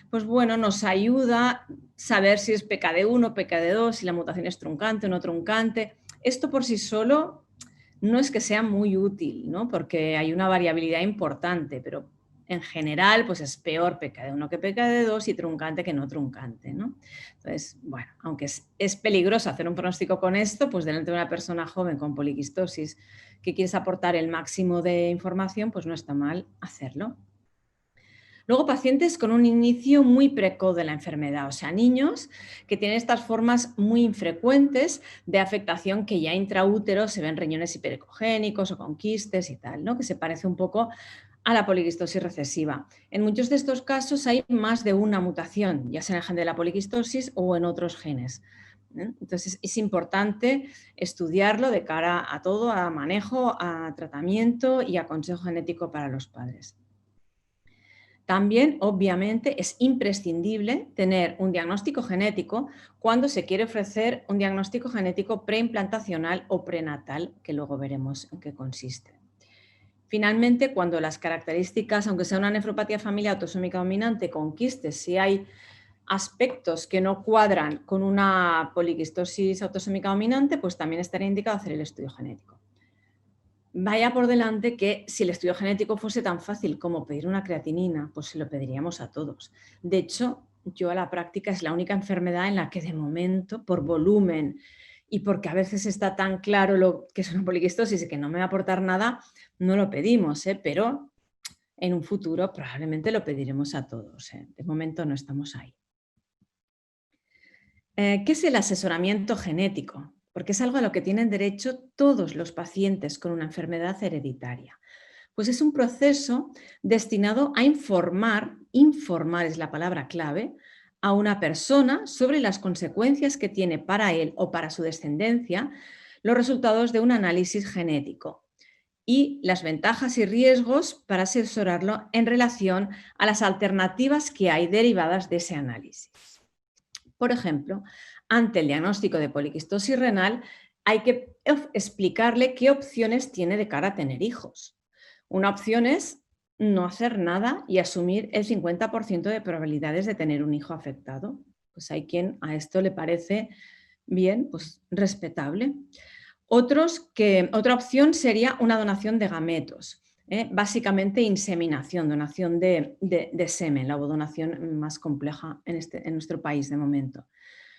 pues bueno, nos ayuda saber si es PKD1, PKD2, si la mutación es truncante o no truncante. Esto por sí solo no es que sea muy útil, ¿no? Porque hay una variabilidad importante, pero en general pues es peor PKD1 que PKD2 y truncante que no truncante, ¿no? Entonces, bueno, aunque es peligroso hacer un pronóstico con esto, pues delante de una persona joven con poliquistosis que quieres aportar el máximo de información, pues no está mal hacerlo. Luego, pacientes con un inicio muy precoz de la enfermedad, o sea, niños que tienen estas formas muy infrecuentes de afectación que ya intraútero se ven riñones hiperecogénicos o con quistes y tal, ¿no? Que se parece un poco a la poliquistosis recesiva. En muchos de estos casos hay más de una mutación, ya sea en el gen de la poliquistosis o en otros genes. Entonces, es importante estudiarlo de cara a todo, a manejo, a tratamiento y a consejo genético para los padres. También, obviamente, es imprescindible tener un diagnóstico genético cuando se quiere ofrecer un diagnóstico genético preimplantacional o prenatal, que luego veremos en qué consiste. Finalmente, cuando las características, aunque sea una nefropatía familiar autosómica dominante con quistes, si hay aspectos que no cuadran con una poliquistosis autosómica dominante, pues también estaría indicado hacer el estudio genético. Vaya por delante que si el estudio genético fuese tan fácil como pedir una creatinina, pues se lo pediríamos a todos. De hecho, yo a la práctica es la única enfermedad en la que de momento, por volumen y porque a veces está tan claro lo que es una poliquistosis y que no me va a aportar nada, no lo pedimos, pero en un futuro probablemente lo pediremos a todos. De momento no estamos ahí. ¿Qué es el asesoramiento genético? Porque es algo a lo que tienen derecho todos los pacientes con una enfermedad hereditaria. Pues es un proceso destinado a informar es la palabra clave, a una persona sobre las consecuencias que tiene para él o para su descendencia los resultados de un análisis genético y las ventajas y riesgos para asesorarlo en relación a las alternativas que hay derivadas de ese análisis. Por ejemplo, ante el diagnóstico de poliquistosis renal hay que explicarle qué opciones tiene de cara a tener hijos. Una opción es no hacer nada y asumir el 50% de probabilidades de tener un hijo afectado. Pues hay quien a esto le parece bien, pues respetable. Otra opción sería una donación de gametos, básicamente inseminación, donación de semen, la donación más compleja en nuestro país de momento.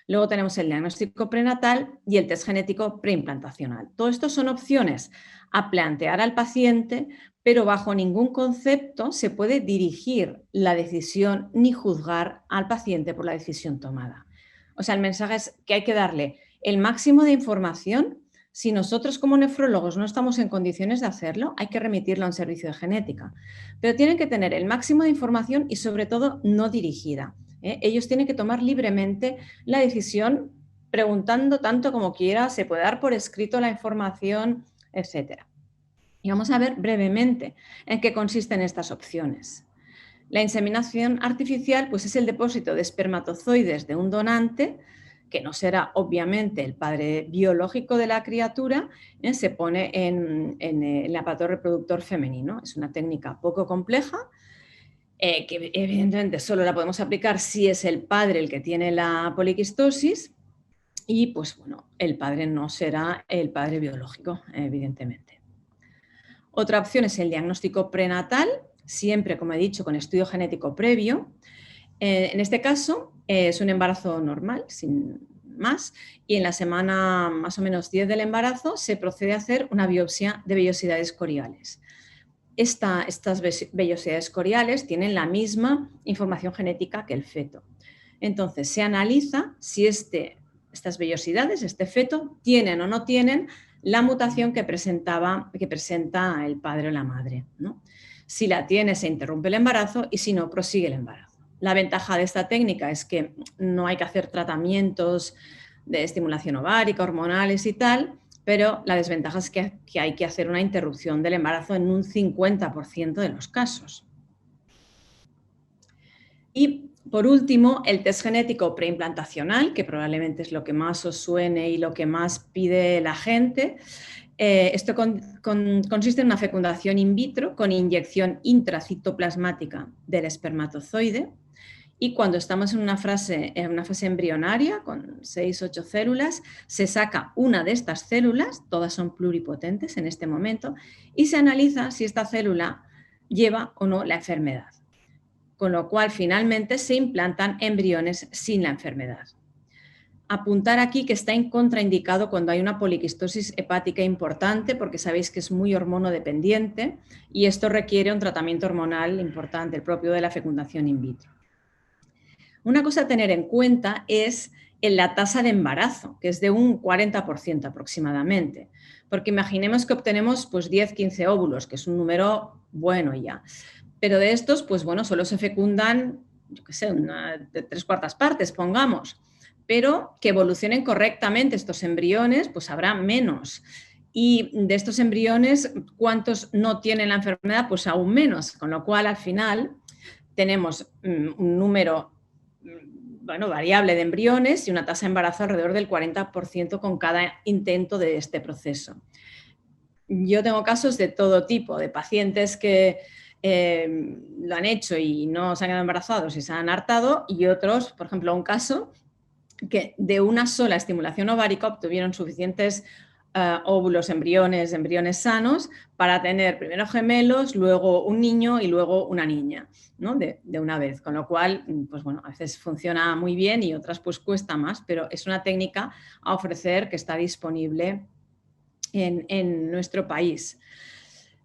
Luego tenemos el diagnóstico prenatal y el test genético preimplantacional. Todo esto son opciones a plantear al paciente, pero bajo ningún concepto se puede dirigir la decisión ni juzgar al paciente por la decisión tomada. O sea, el mensaje es que hay que darle el máximo de información. Si nosotros como nefrólogos no estamos en condiciones de hacerlo, hay que remitirlo a un servicio de genética. Pero tienen que tener el máximo de información y sobre todo no dirigida. Ellos tienen que tomar libremente la decisión preguntando tanto como quiera, se puede dar por escrito la información, etc. Y vamos a ver brevemente en qué consisten estas opciones. La inseminación artificial pues es el depósito de espermatozoides de un donante, que no será obviamente el padre biológico de la criatura, se pone en el aparato reproductor femenino. Es una técnica poco compleja, que evidentemente solo la podemos aplicar si es el padre el que tiene la poliquistosis y pues bueno, el padre no será el padre biológico, evidentemente. Otra opción es el diagnóstico prenatal, siempre, como he dicho, con estudio genético previo. En este caso es un embarazo normal, sin más, y en la semana más o menos 10 del embarazo se procede a hacer una biopsia de vellosidades coriales. Estas vellosidades coriales tienen la misma información genética que el feto. Entonces, se analiza si estas vellosidades, este feto, tienen o no tienen la mutación que presenta el padre o la madre, ¿no? Si la tiene, se interrumpe el embarazo y si no, prosigue el embarazo. La ventaja de esta técnica es que no hay que hacer tratamientos de estimulación ovárica, hormonales y tal, pero la desventaja es que hay que hacer una interrupción del embarazo en un 50% de los casos. Y por último, el test genético preimplantacional, que probablemente es lo que más os suene y lo que más pide la gente. Esto consiste en una fecundación in vitro con inyección intracitoplasmática del espermatozoide. Y cuando estamos en una fase embrionaria, con 6-8 células, se saca una de estas células, todas son pluripotentes en este momento, y se analiza si esta célula lleva o no la enfermedad. Con lo cual, finalmente, se implantan embriones sin la enfermedad. Apuntar aquí que está contraindicado cuando hay una poliquistosis hepática importante, porque sabéis que es muy hormonodependiente y esto requiere un tratamiento hormonal importante, el propio de la fecundación in vitro. Una cosa a tener en cuenta es en la tasa de embarazo, que es de un 40% aproximadamente, porque imaginemos que obtenemos pues, 10-15 óvulos, que es un número bueno ya, pero de estos, pues bueno, solo se fecundan, yo qué sé, de 3/4 partes, pongamos, pero que evolucionen correctamente estos embriones, pues habrá menos. Y de estos embriones, ¿cuántos no tienen la enfermedad? Pues aún menos, con lo cual al final tenemos un número variable de embriones y una tasa de embarazo alrededor del 40% con cada intento de este proceso. Yo tengo casos de todo tipo, de pacientes que lo han hecho y no se han quedado embarazados y se han hartado, y otros, por ejemplo, un caso que de una sola estimulación ovárica obtuvieron suficientes óvulos, embriones sanos para tener primero gemelos, luego un niño y luego una niña, ¿no? de una vez, con lo cual, pues bueno, a veces funciona muy bien y otras pues cuesta más, pero es una técnica a ofrecer que está disponible en nuestro país.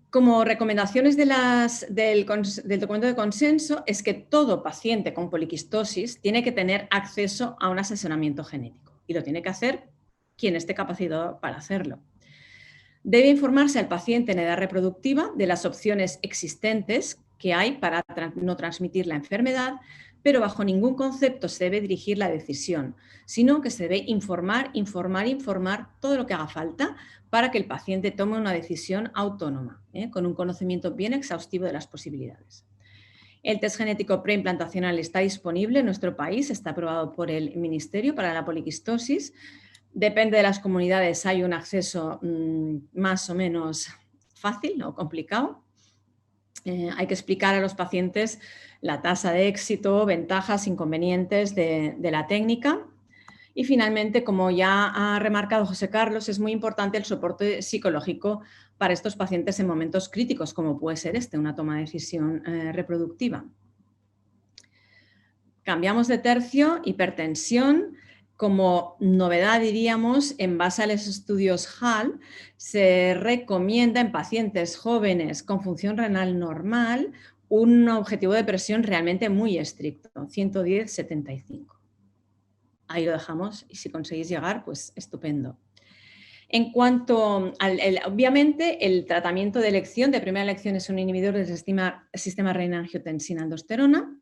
Como recomendaciones del documento de consenso es que todo paciente con poliquistosis tiene que tener acceso a un asesoramiento genético y lo tiene que hacer quien esté capacitado para hacerlo. Debe informarse al paciente en edad reproductiva de las opciones existentes que hay para no transmitir la enfermedad, pero bajo ningún concepto se debe dirigir la decisión, sino que se debe informar todo lo que haga falta para que el paciente tome una decisión autónoma, con un conocimiento bien exhaustivo de las posibilidades. El test genético preimplantacional está disponible en nuestro país, está aprobado por el Ministerio para la Poliquistosis. Depende de las comunidades, hay un acceso más o menos fácil o complicado. Hay que explicar a los pacientes la tasa de éxito, ventajas, inconvenientes de la técnica. Y finalmente, como ya ha remarcado José Carlos, es muy importante el soporte psicológico para estos pacientes en momentos críticos, como puede ser una toma de decisión reproductiva. Cambiamos de tercio, hipertensión. Como novedad, diríamos, en base a los estudios HAL, se recomienda en pacientes jóvenes con función renal normal un objetivo de presión realmente muy estricto, 110/75. Ahí lo dejamos y si conseguís llegar, pues estupendo. En cuanto obviamente, el tratamiento de elección, de primera elección, es un inhibidor del sistema renina-angiotensina-aldosterona.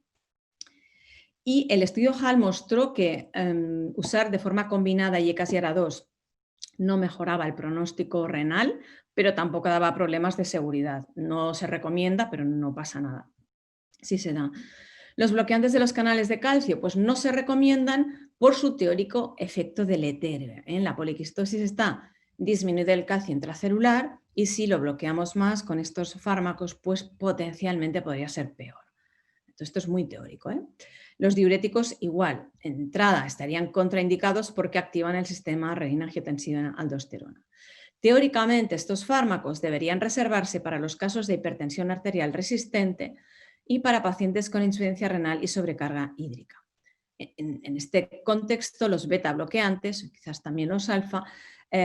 Y el estudio HAL mostró que usar de forma combinada IECAS y ARA2 no mejoraba el pronóstico renal, pero tampoco daba problemas de seguridad. No se recomienda, pero no pasa nada si se da. Los bloqueantes de los canales de calcio pues no se recomiendan por su teórico efecto deletérea. En la poliquistosis está disminuido el calcio intracelular y si lo bloqueamos más con estos fármacos, pues potencialmente podría ser peor. Esto es muy teórico, ¿eh? Los diuréticos igual, en entrada estarían contraindicados porque activan el sistema renina-angiotensina-aldosterona. Teóricamente, estos fármacos deberían reservarse para los casos de hipertensión arterial resistente y para pacientes con insuficiencia renal y sobrecarga hídrica. En este contexto, los beta bloqueantes, quizás también los alfa,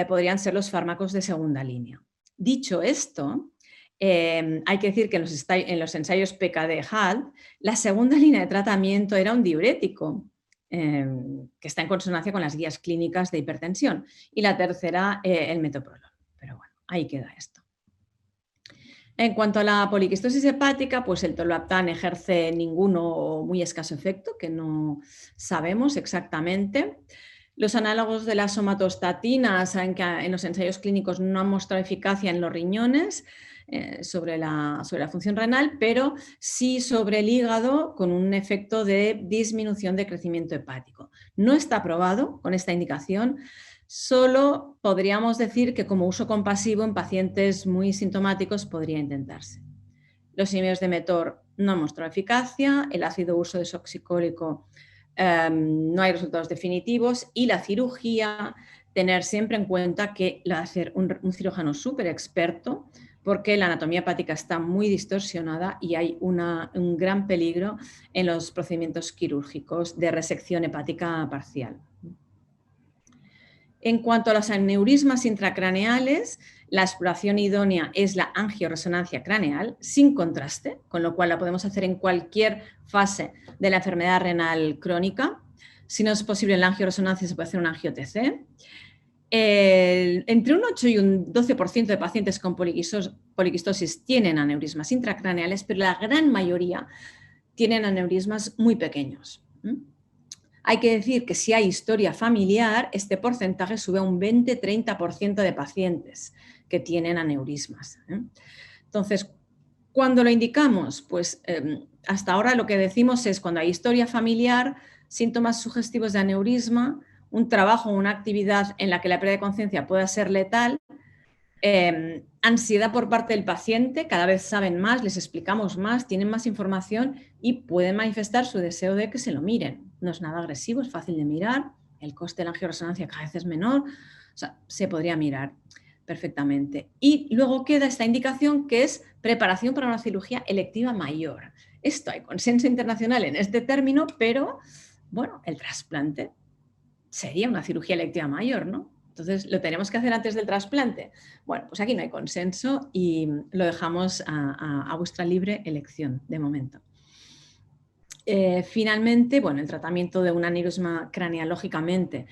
podrían ser los fármacos de segunda línea. Dicho esto, hay que decir que en los ensayos PKD-HAL, la segunda línea de tratamiento era un diurético, que está en consonancia con las guías clínicas de hipertensión, y la tercera, el metoprolol. ahí queda esto. En cuanto a la poliquistosis hepática, pues el tolvaptán ejerce ninguno o muy escaso efecto, que no sabemos exactamente. Los análogos de la somatostatina saben que en los ensayos clínicos no han mostrado eficacia en los riñones sobre la función renal, pero sí sobre el hígado con un efecto de disminución de crecimiento hepático. No está probado con esta indicación. Solo podríamos decir que como uso compasivo en pacientes muy sintomáticos podría intentarse. Los inhibidores de mTOR no han mostrado eficacia, el ácido uso desoxicólico no hay resultados definitivos y la cirugía, tener siempre en cuenta que la va a hacer un cirujano súper experto porque la anatomía hepática está muy distorsionada y hay un gran peligro en los procedimientos quirúrgicos de resección hepática parcial. En cuanto a los aneurismas intracraneales, la exploración idónea es la angioresonancia craneal sin contraste, con lo cual la podemos hacer en cualquier fase de la enfermedad renal crónica. Si no es posible en la angioresonancia, se puede hacer un angio-TC. Entre un 8 y un 12% de pacientes con poliquistosis tienen aneurismas intracraneales, pero la gran mayoría tienen aneurismas muy pequeños. Hay que decir que si hay historia familiar, este porcentaje sube a un 20-30% de pacientes que tienen aneurismas. Entonces, ¿cuándo lo indicamos? Pues hasta ahora lo que decimos es cuando hay historia familiar, síntomas sugestivos de aneurisma, un trabajo o una actividad en la que la pérdida de conciencia pueda ser letal, ansiedad por parte del paciente, cada vez saben más, les explicamos más, tienen más información y pueden manifestar su deseo de que se lo miren. No es nada agresivo, es fácil de mirar, el coste de la angioresonancia cada vez es menor, o sea, se podría mirar perfectamente. Y luego queda esta indicación que es preparación para una cirugía electiva mayor. Esto hay consenso internacional en este término, pero bueno, el trasplante sería una cirugía electiva mayor, ¿no? Entonces, ¿lo tenemos que hacer antes del trasplante? Bueno, pues aquí no hay consenso y lo dejamos a vuestra libre elección de momento. Finalmente, bueno, el tratamiento de un aneurisma craneal, lógicamente,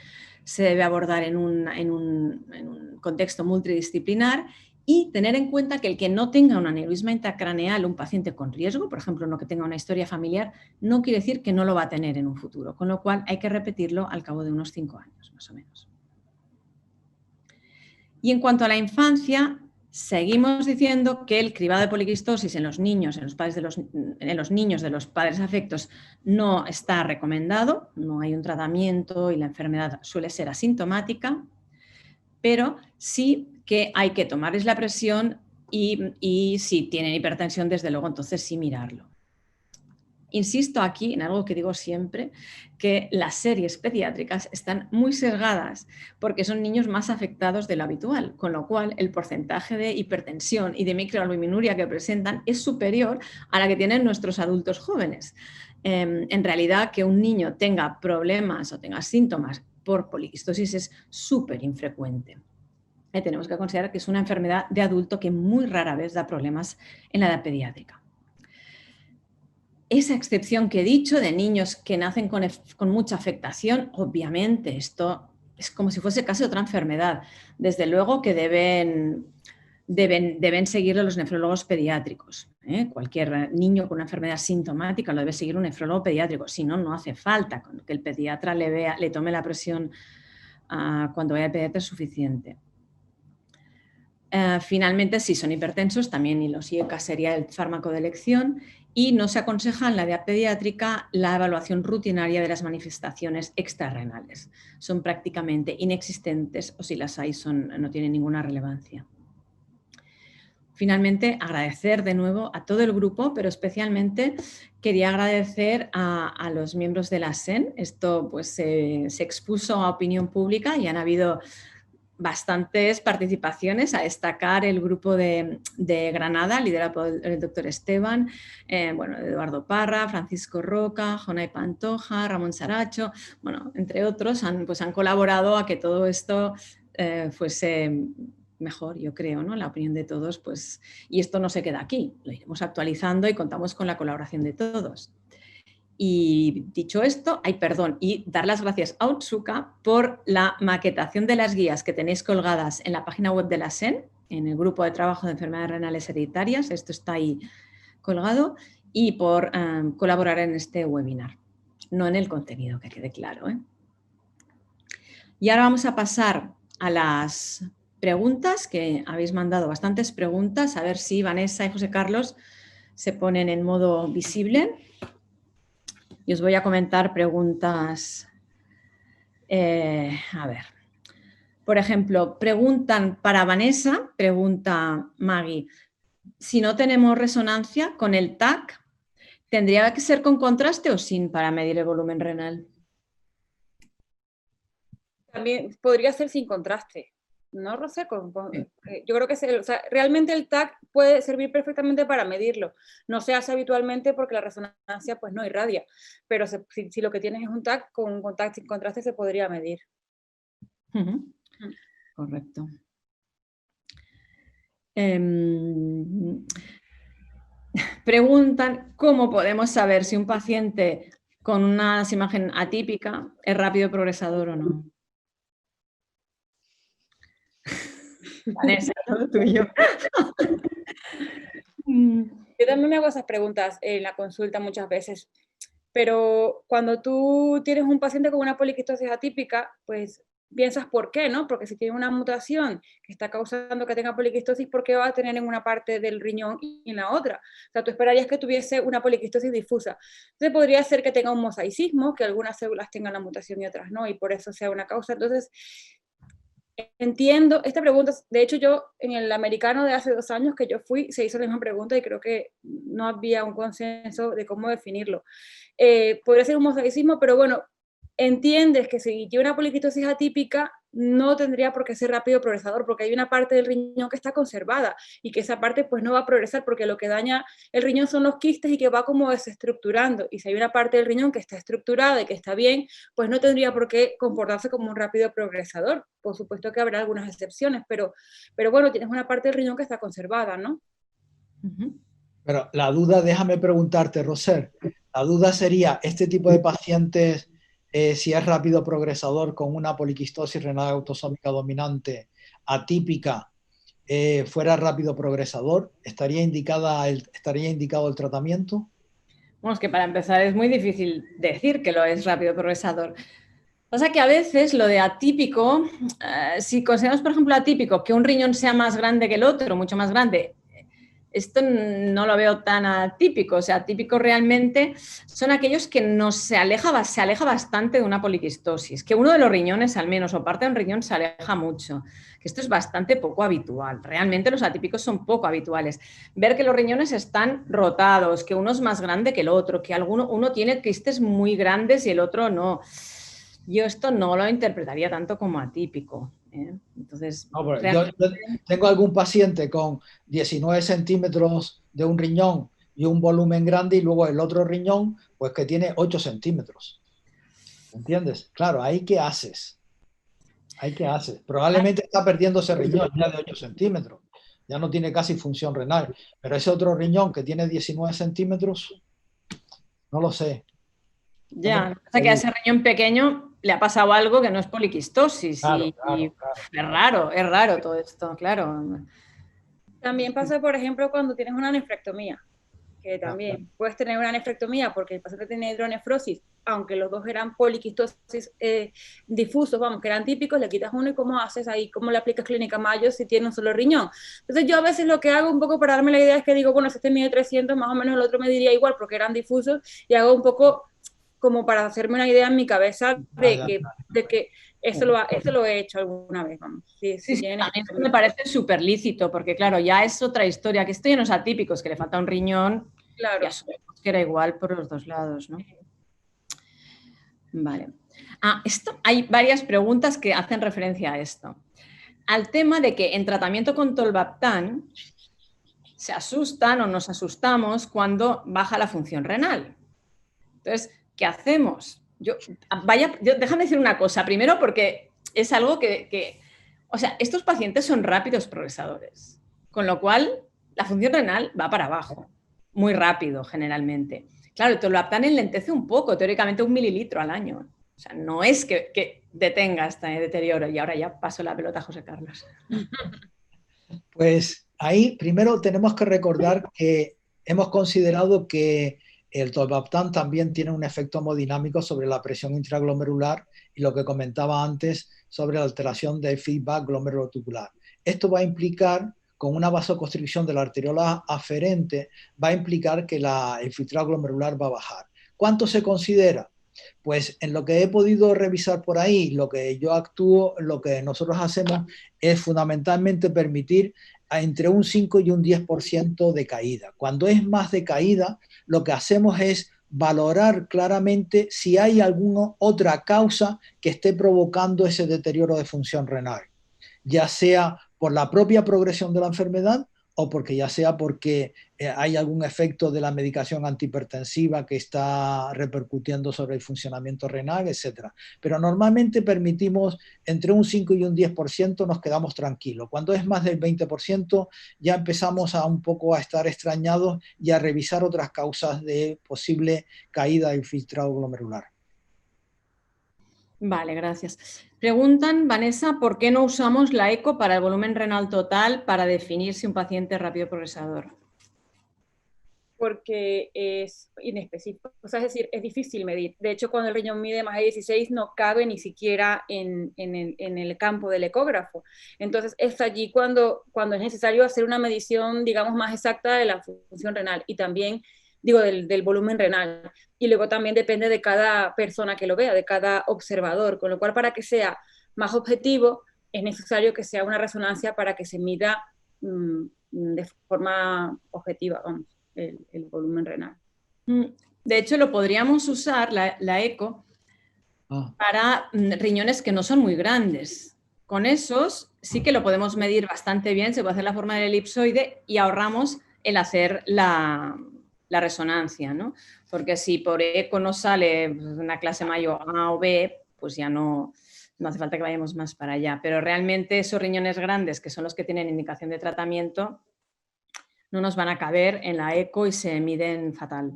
se debe abordar en un contexto multidisciplinar y tener en cuenta que el que no tenga un aneurisma intracraneal, un paciente con riesgo, por ejemplo, no que tenga una historia familiar, no quiere decir que no lo va a tener en un futuro, con lo cual hay que repetirlo al cabo de unos 5 años, más o menos. Y en cuanto a la infancia, seguimos diciendo que el cribado de poliquistosis en los niños, en los niños de los padres afectos, no está recomendado, no hay un tratamiento y la enfermedad suele ser asintomática, pero sí que hay que tomarles la presión y si tienen hipertensión, desde luego, entonces sí mirarlo. Insisto aquí en algo que digo siempre, que las series pediátricas están muy sesgadas porque son niños más afectados de lo habitual, con lo cual el porcentaje de hipertensión y de microalbuminuria que presentan es superior a la que tienen nuestros adultos jóvenes. En realidad, que un niño tenga problemas o tenga síntomas por poliquistosis es súper infrecuente. Tenemos que considerar que es una enfermedad de adulto que muy rara vez da problemas en la edad pediátrica. Esa excepción que he dicho de niños que nacen con mucha afectación, obviamente esto es como si fuese casi otra enfermedad. Desde luego que deben seguirlo los nefrólogos pediátricos. Cualquier niño con una enfermedad sintomática lo debe seguir un nefrólogo pediátrico, si no, no hace falta que el pediatra le tome la presión cuando vaya al pediatra es suficiente. Finalmente, si son hipertensos, también los IECA sería el fármaco de elección y no se aconseja en la edad pediátrica la evaluación rutinaria de las manifestaciones extrarrenales. Son prácticamente inexistentes o si las hay no tienen ninguna relevancia. Finalmente, agradecer de nuevo a todo el grupo, pero especialmente quería agradecer a los miembros de la SEN. Esto pues, se expuso a opinión pública y han habido bastantes participaciones, a destacar el grupo de Granada, liderado por el doctor Esteban, Eduardo Parra, Francisco Roca, Jonay Pantoja, Ramón Saracho, entre otros, han colaborado a que todo esto fuese mejor, yo creo, ¿no? La opinión de todos, pues, y esto no se queda aquí, lo iremos actualizando y contamos con la colaboración de todos. Y dicho esto, y dar las gracias a Otsuka por la maquetación de las guías que tenéis colgadas en la página web de la SEN, en el grupo de trabajo de enfermedades renales hereditarias, esto está ahí colgado, y por colaborar en este webinar, no en el contenido, que quede claro, ¿eh? Y ahora vamos a pasar a las preguntas, que habéis mandado bastantes preguntas, a ver si Vanessa y José Carlos se ponen en modo visible. Y os voy a comentar preguntas. A ver. Por ejemplo, preguntan para Vanessa, pregunta Maggie, si no tenemos resonancia con el TAC, ¿tendría que ser con contraste o sin para medir el volumen renal? También podría ser sin contraste, ¿no, Rosé? Yo creo que realmente el TAC puede servir perfectamente para medirlo. No se hace habitualmente porque la resonancia pues no irradia, pero si lo que tienes es un TAC, con un contraste se podría medir. Correcto. Preguntan cómo podemos saber si un paciente con una imagen atípica es rápido progresador o no. Vanessa, todo tuyo. Yo también me hago esas preguntas en la consulta muchas veces, pero cuando tú tienes un paciente con una poliquistosis atípica, pues piensas por qué, ¿no? Porque si tiene una mutación que está causando que tenga poliquistosis, ¿por qué va a tener en una parte del riñón y en la otra? O sea, tú esperarías que tuviese una poliquistosis difusa. Entonces podría ser que tenga un mosaicismo, que algunas células tengan la mutación y otras no, y por eso sea una causa. Entonces, entiendo esta pregunta. De hecho, yo en el americano de hace 2 años que yo fui, se hizo la misma pregunta y creo que no había un consenso de cómo definirlo. Podría ser un mosaicismo, pero bueno, entiendes que si tiene una poliquistosis atípica no tendría por qué ser rápido progresador, porque hay una parte del riñón que está conservada y que esa parte pues no va a progresar, porque lo que daña el riñón son los quistes y que va como desestructurando, y si hay una parte del riñón que está estructurada y que está bien, pues no tendría por qué comportarse como un rápido progresador. Por supuesto que habrá algunas excepciones, pero bueno, tienes una parte del riñón que está conservada, ¿no? Pero la duda, déjame preguntarte, Roser, la duda sería, este tipo de pacientes, si es rápido progresador con una poliquistosis renal autosómica dominante atípica, fuera rápido progresador, ¿estaría indicado el tratamiento? Bueno, es que para empezar es muy difícil decir que lo es rápido progresador. Pasa que a veces lo de atípico, si consideramos, por ejemplo, atípico, que un riñón sea más grande que el otro, mucho más grande, esto no lo veo tan atípico. O sea, atípico realmente son aquellos que se aleja bastante de una poliquistosis, que uno de los riñones al menos, o parte de un riñón, se aleja mucho. Que esto es bastante poco habitual. Realmente los atípicos son poco habituales. Ver que los riñones están rotados, que uno es más grande que el otro, que uno tiene quistes muy grandes y el otro no. Yo esto no lo interpretaría tanto como atípico. Entonces, no, yo tengo algún paciente con 19 centímetros de un riñón y un volumen grande, y luego el otro riñón, pues que tiene 8 centímetros. ¿Entiendes? Claro, ¿ahí qué haces? Probablemente está perdiendo ese riñón ya de 8 centímetros. Ya no tiene casi función renal. Pero ese otro riñón que tiene 19 centímetros, no lo sé. Ya, o sea que a ese riñón pequeño le ha pasado algo que no es poliquistosis. Claro. Es raro todo esto, claro. También pasa, por ejemplo, cuando tienes una nefrectomía, que también puedes tener una nefrectomía porque el paciente tiene hidronefrosis, aunque los dos eran poliquistosis difusos, vamos, que eran típicos, le quitas uno y ¿cómo haces ahí? ¿Cómo le aplicas clínica Mayo si tiene un solo riñón? Entonces yo a veces lo que hago un poco para darme la idea es que digo, bueno, si este mide 300, más o menos el otro me diría igual porque eran difusos, y hago un poco como para hacerme una idea en mi cabeza de que eso lo he hecho alguna vez, vamos. Sí, a mí me parece súper lícito, porque claro, ya es otra historia, que esto ya no es atípico, es que le falta un riñón, claro. Ya sabemos que era igual por los dos lados, ¿no? Vale. Hay varias preguntas que hacen referencia a esto. Al tema de que en tratamiento con tolvaptan se asustan o nos asustamos cuando baja la función renal. Entonces, ¿qué hacemos? Déjame decir una cosa. Primero, porque es algo o sea, estos pacientes son rápidos progresadores, con lo cual la función renal va para abajo, muy rápido generalmente. Claro, el tolvaptan enlentece un poco, teóricamente 1 mililitro al año. O sea, no es que detenga este deterioro. Y ahora ya paso la pelota a José Carlos. Pues ahí primero tenemos que recordar que hemos considerado que el tolvaptán también tiene un efecto hemodinámico sobre la presión intraglomerular y lo que comentaba antes sobre la alteración del feedback glomerulotubular. Esto va a implicar, con una vasoconstricción de la arteriola aferente, va a implicar que el filtrado glomerular va a bajar. ¿Cuánto se considera? Pues en lo que he podido revisar por ahí, lo que yo actúo, lo que nosotros hacemos es fundamentalmente permitir entre un 5 y un 10% de caída. Cuando es más de caída, lo que hacemos es valorar claramente si hay alguna otra causa que esté provocando ese deterioro de función renal, ya sea por la propia progresión de la enfermedad o porque ya sea porque hay algún efecto de la medicación antihipertensiva que está repercutiendo sobre el funcionamiento renal, etc. Pero normalmente permitimos entre un 5 y un 10%, nos quedamos tranquilos. Cuando es más del 20%, ya empezamos a un poco a estar extrañados y a revisar otras causas de posible caída del filtrado glomerular. Vale, gracias. Preguntan, Vanessa, ¿por qué no usamos la eco para el volumen renal total para definir si un paciente es rápido progresador? Porque es inespecífico, o sea, es decir, es difícil medir. De hecho, cuando el riñón mide más de 16 no cabe ni siquiera en el campo del ecógrafo. Entonces, es allí cuando es necesario hacer una medición, digamos, más exacta de la función renal y también, digo, del volumen renal. Y luego también depende de cada persona que lo vea, de cada observador, con lo cual para que sea más objetivo es necesario que sea una resonancia para que se mida de forma objetiva, vamos. El volumen renal. De hecho, lo podríamos usar, la eco, para riñones que no son muy grandes. Con esos sí que lo podemos medir bastante bien, se puede hacer la forma del elipsoide y ahorramos el hacer la resonancia, ¿no? Porque si por eco nos sale una clase mayor A o B, pues ya no hace falta que vayamos más para allá. Pero realmente esos riñones grandes, que son los que tienen indicación de tratamiento, no nos van a caber en la eco y se miden fatal.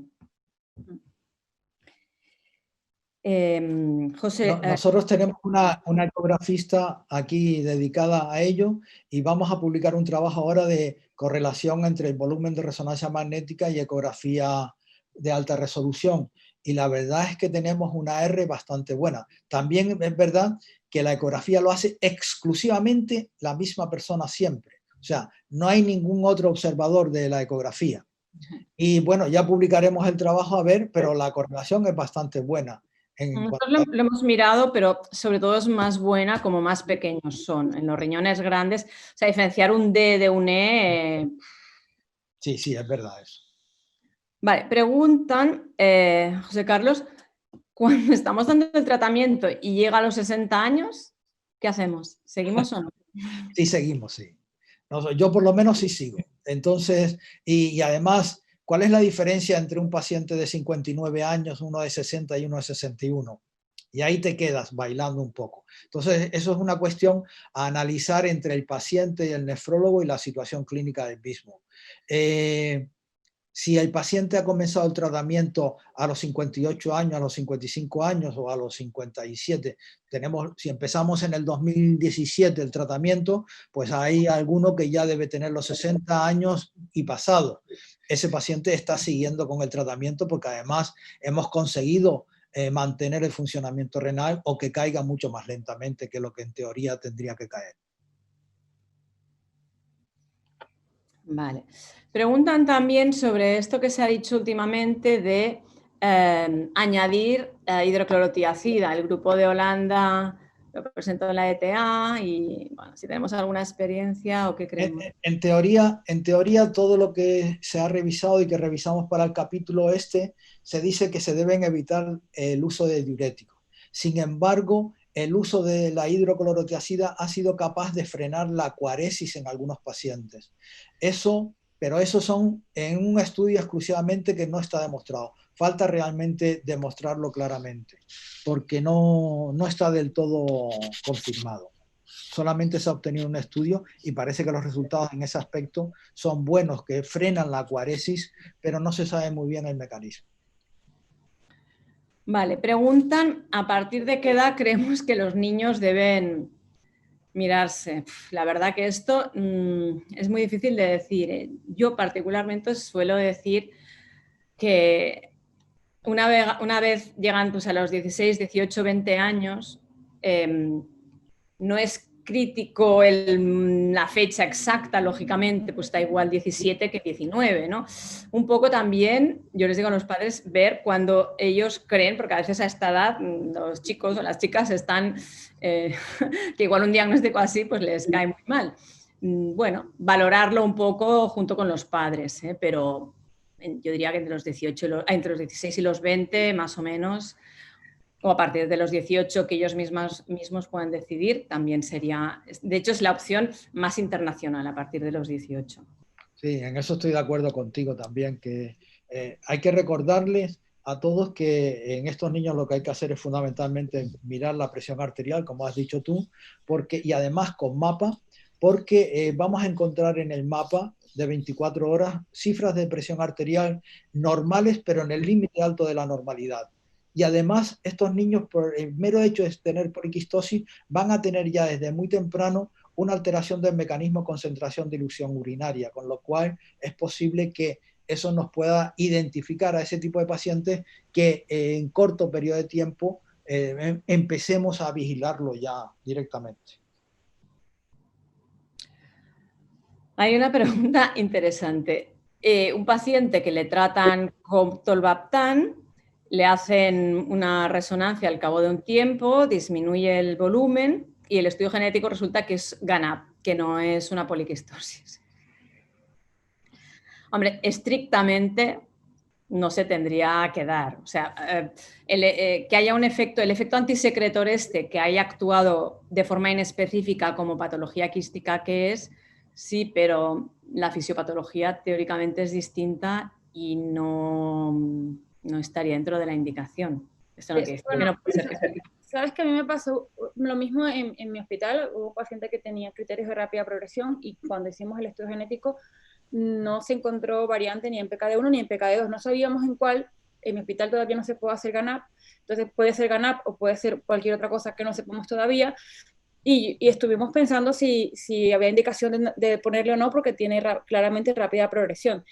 José. Nosotros tenemos una ecografista aquí dedicada a ello y vamos a publicar un trabajo ahora de correlación entre el volumen de resonancia magnética y ecografía de alta resolución. Y la verdad es que tenemos una R bastante buena. También es verdad que la ecografía lo hace exclusivamente la misma persona siempre. O sea, no hay ningún otro observador de la ecografía. Y bueno, ya publicaremos el trabajo a ver, pero la correlación es bastante buena. Nosotros lo hemos mirado, pero sobre todo es más buena como más pequeños son. En los riñones grandes, o sea, diferenciar un D de un E. Sí, sí, es verdad eso. Vale, preguntan, José Carlos, cuando estamos dando el tratamiento y llega a los 60 años, ¿qué hacemos? ¿Seguimos o no? Sí, seguimos, sí. Yo por lo menos sí sigo. Entonces, y además, ¿cuál es la diferencia entre un paciente de 59 años, uno de 60 y uno de 61? Y ahí te quedas bailando un poco. Entonces, eso es una cuestión a analizar entre el paciente y el nefrólogo y la situación clínica del mismo. Si el paciente ha comenzado el tratamiento a los 58 años, a los 55 años o a los 57, si empezamos en el 2017 el tratamiento, pues hay alguno que ya debe tener los 60 años y pasado. Ese paciente está siguiendo con el tratamiento porque además hemos conseguido mantener el funcionamiento renal o que caiga mucho más lentamente que lo que en teoría tendría que caer. Vale. Preguntan también sobre esto que se ha dicho últimamente de añadir hidroclorotiazida. El grupo de Holanda lo presentó en la ETA y bueno, si tenemos alguna experiencia o qué creemos. En teoría, todo lo que se ha revisado y que revisamos para el capítulo se dice que se deben evitar el uso de diuréticos. Sin embargo, el uso de la hidroclorotiazida ha sido capaz de frenar la cuaresis en algunos pacientes. Pero eso son en un estudio exclusivamente que no está demostrado. Falta realmente demostrarlo claramente, porque no está del todo confirmado. Solamente se ha obtenido un estudio y parece que los resultados en ese aspecto son buenos, que frenan la cuaresis, pero no se sabe muy bien el mecanismo. Vale, preguntan a partir de qué edad creemos que los niños deben mirarse. La verdad que esto es muy difícil de decir, ¿eh? Yo particularmente suelo decir que una vez llegan pues, a los 16, 18, 20 años, no es crítico la fecha exacta, lógicamente, pues da igual 17 que 19, ¿no? Un poco también, yo les digo a los padres, ver cuando ellos creen, porque a veces a esta edad los chicos o las chicas están, que igual un diagnóstico así pues les cae muy mal. Bueno, valorarlo un poco junto con los padres, ¿eh? Pero yo diría que entre los 16 y los 20, más o menos, o a partir de los 18 que ellos mismos puedan decidir, también sería, de hecho es la opción más internacional a partir de los 18. Sí, en eso estoy de acuerdo contigo también, que hay que recordarles a todos que en estos niños lo que hay que hacer es fundamentalmente mirar la presión arterial, como has dicho tú, y además con mapa, porque vamos a encontrar en el mapa de 24 horas cifras de presión arterial normales, pero en el límite alto de la normalidad. Y además, estos niños, por el mero hecho de tener poliquistosis, van a tener ya desde muy temprano una alteración del mecanismo de concentración de dilución urinaria, con lo cual es posible que eso nos pueda identificar a ese tipo de pacientes que en corto periodo de tiempo empecemos a vigilarlo ya directamente. Hay una pregunta interesante. Un paciente que le tratan con tolvaptan, le hacen una resonancia al cabo de un tiempo, disminuye el volumen y el estudio genético resulta que es GANAP, que no es una poliquistosis. Hombre, estrictamente no se tendría que dar. O sea, que haya un efecto, el efecto antisecretor que haya actuado de forma inespecífica como patología quística que es, sí, pero la fisiopatología teóricamente es distinta y no estaría dentro de la indicación. Esto no quiere decir que no puede ser que sea. Sabes que a mí me pasó lo mismo en mi hospital. Hubo un paciente que tenía criterios de rápida progresión y cuando hicimos el estudio genético no se encontró variante ni en PKD1 ni en PKD2. No sabíamos en cuál. En mi hospital todavía no se puede hacer GANAP. Entonces puede ser GANAP o puede ser cualquier otra cosa que no sepamos todavía. Y estuvimos pensando si había indicación de ponerle o no, porque tiene claramente rápida progresión.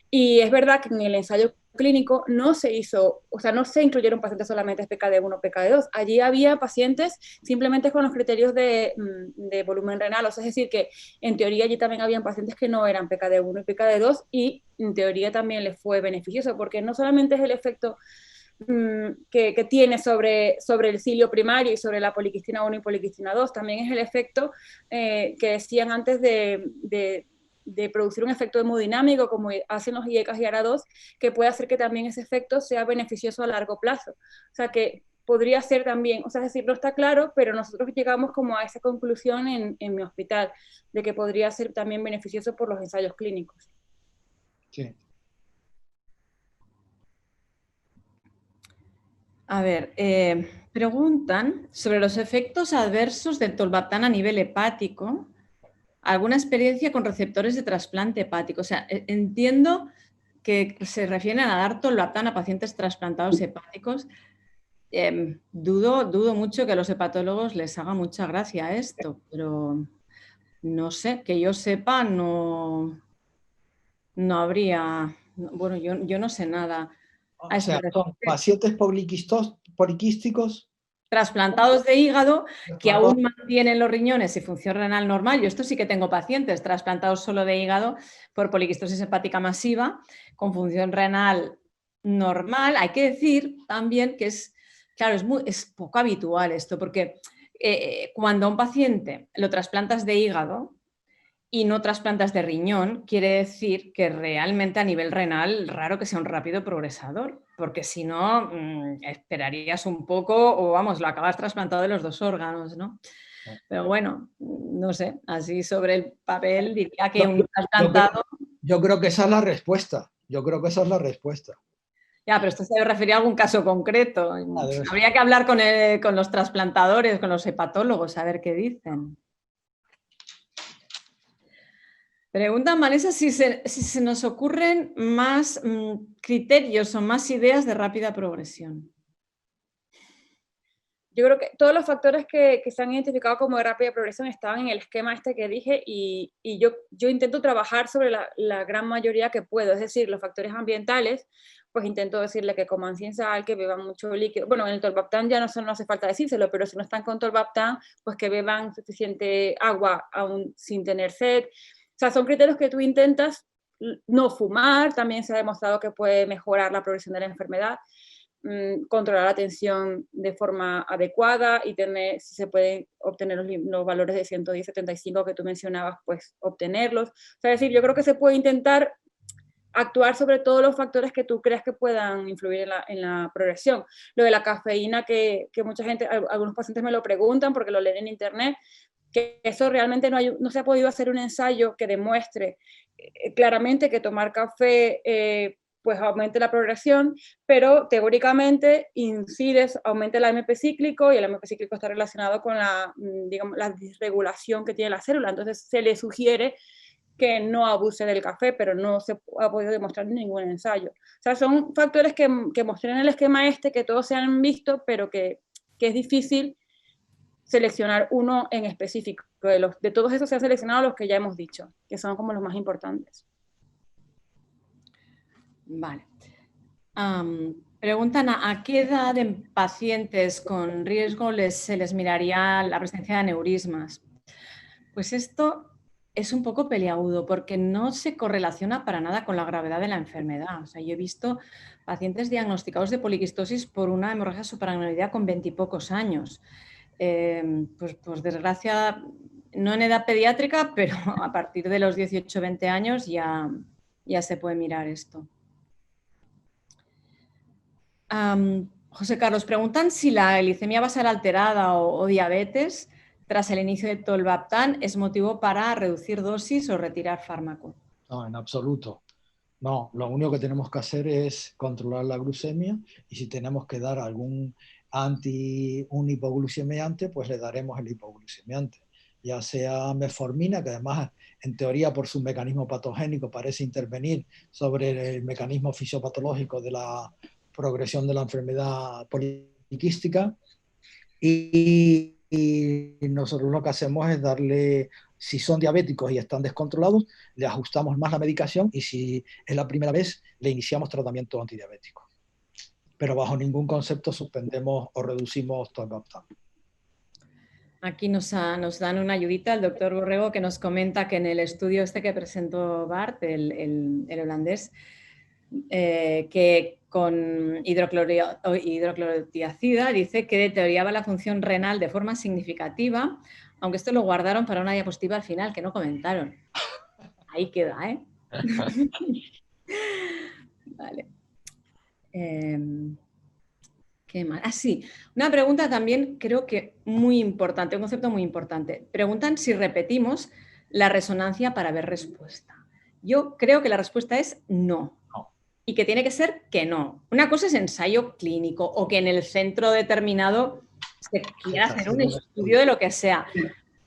Y es verdad que en el ensayo clínico no se hizo, o sea, no se incluyeron pacientes solamente PKD1 o PKD2. Allí había pacientes simplemente con los criterios de volumen renal. O sea, es decir, que en teoría allí también habían pacientes que no eran PKD1 y PKD2 y en teoría también les fue beneficioso, porque no solamente es el efecto que tiene sobre el cilio primario y sobre la poliquistina 1 y poliquistina 2, también es el efecto que decían antes de producir un efecto hemodinámico como hacen los IECAS y ARA2, que puede hacer que también ese efecto sea beneficioso a largo plazo. O sea que podría ser también, o sea, es decir, no está claro, pero nosotros llegamos como a esa conclusión en mi hospital, de que podría ser también beneficioso por los ensayos clínicos. Sí. A ver, preguntan sobre los efectos adversos del tolvaptan a nivel hepático. ¿Alguna experiencia con receptores de trasplante hepático? O sea, entiendo que se refieren a dar tolvaptan a pacientes trasplantados hepáticos. Dudo mucho que a los hepatólogos les haga mucha gracia esto, pero no sé, que yo sepa, no habría. Bueno, yo no sé nada. O sea, son pacientes poliquísticos trasplantados de hígado que aún mantienen los riñones y función renal normal. Yo esto sí que tengo pacientes trasplantados solo de hígado por poliquistosis hepática masiva con función renal normal. Hay que decir también que es poco habitual esto, porque cuando a un paciente lo trasplantas de hígado y no trasplantas de riñón, quiere decir que realmente a nivel renal raro que sea un rápido progresador, porque si no, esperarías un poco o vamos, lo acabas trasplantado de los dos órganos, ¿no? Pero bueno, no sé, así sobre el papel diría que un trasplantado... Yo creo que esa es la respuesta. Yo creo que esa es la respuesta. Ya, pero esto se refería a algún caso concreto. Habría que hablar con los trasplantadores, con los hepatólogos, a ver qué dicen. Pregunta Vanessa si se nos ocurren más criterios o más ideas de rápida progresión. yo creo que todos los factores que se han identificado como de rápida progresión estaban en el esquema este que dije y yo intento trabajar sobre la gran mayoría que puedo, es decir, los factores ambientales, pues intento decirle que coman sin sal, que beban mucho líquido. Bueno, en el tolvaptan ya no hace falta decírselo, pero si no están con tolvaptan, pues que beban suficiente agua aún sin tener sed. O sea, son criterios que tú intentas. No fumar, también se ha demostrado que puede mejorar la progresión de la enfermedad. Controlar la tensión de forma adecuada y tener, si se pueden obtener los valores de 110, 75 que tú mencionabas, pues obtenerlos. O sea, es decir, yo creo que se puede intentar actuar sobre todos los factores que tú creas que puedan influir en la progresión. Lo de la cafeína, que mucha gente, algunos pacientes me lo preguntan porque lo leen en internet, que eso realmente no se ha podido hacer un ensayo que demuestre claramente que tomar café pues aumente la progresión, pero teóricamente aumenta el AMP cíclico y el AMP cíclico está relacionado con digamos, la disregulación que tiene la célula, entonces se le sugiere que no abuse del café, pero no se ha podido demostrar en ningún ensayo. O sea, son factores que mostré en el esquema que todos se han visto, pero que es difícil seleccionar uno en específico. De todos esos se han seleccionado los que ya hemos dicho, que son como los más importantes. Vale. Preguntan a qué edad en pacientes con riesgo se les miraría la presencia de aneurismas. Pues esto es un poco peliagudo porque no se correlaciona para nada con la gravedad de la enfermedad. O sea, yo he visto pacientes diagnosticados de poliquistosis por una hemorragia supraaneuroidea con 20 y pocos años. Pues desgracia, no en edad pediátrica, pero a partir de los 18-20 años ya se puede mirar esto. José Carlos, preguntan si la glicemia basal alterada o diabetes tras el inicio del tolvaptan es motivo para reducir dosis o retirar fármaco. No, en absoluto. No, lo único que tenemos que hacer es controlar la glucemia y si tenemos que dar un hipoglucemiante, pues le daremos el hipoglucemiante, ya sea metformina, que además en teoría por su mecanismo patogénico parece intervenir sobre el mecanismo fisiopatológico de la progresión de la enfermedad poliquística y nosotros lo que hacemos es darle, si son diabéticos y están descontrolados, le ajustamos más la medicación y si es la primera vez, le iniciamos tratamiento antidiabético. Pero bajo ningún concepto suspendemos o reducimos tolvaptan. Aquí nos dan una ayudita el doctor Borrego que nos comenta que en el estudio que presentó Bart, el holandés, que con hidroclorotiazida dice que deterioraba la función renal de forma significativa, aunque esto lo guardaron para una diapositiva al final que no comentaron. Ahí queda, ¿eh? Vale. ¿Qué más? Ah, sí, una pregunta también creo que muy importante, un concepto muy importante. Preguntan si repetimos la resonancia para ver respuesta. Yo creo que la respuesta es no. Y que tiene que ser que no. Una cosa es ensayo clínico o que en el centro determinado se quiera hacer un estudio de lo que sea.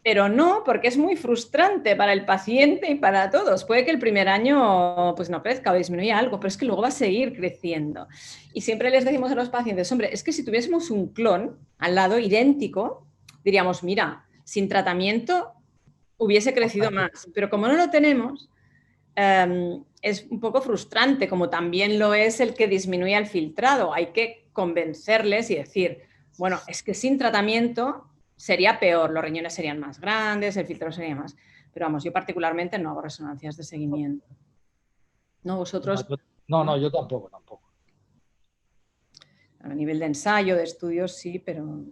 Pero no, porque es muy frustrante para el paciente y para todos. Puede que el primer año pues no crezca o disminuya algo, pero es que luego va a seguir creciendo. Y siempre les decimos a los pacientes, hombre, es que si tuviésemos un clon al lado idéntico, diríamos, mira, sin tratamiento hubiese crecido más. Pero como no lo tenemos, es un poco frustrante, como también lo es el que disminuye el filtrado. Hay que convencerles y decir, bueno, es que sin tratamiento sería peor, los riñones serían más grandes, el filtrado sería más. Pero vamos, yo particularmente no hago resonancias de seguimiento. ¿No? ¿Vosotros? No, yo tampoco. A nivel de ensayo, de estudios, sí, pero...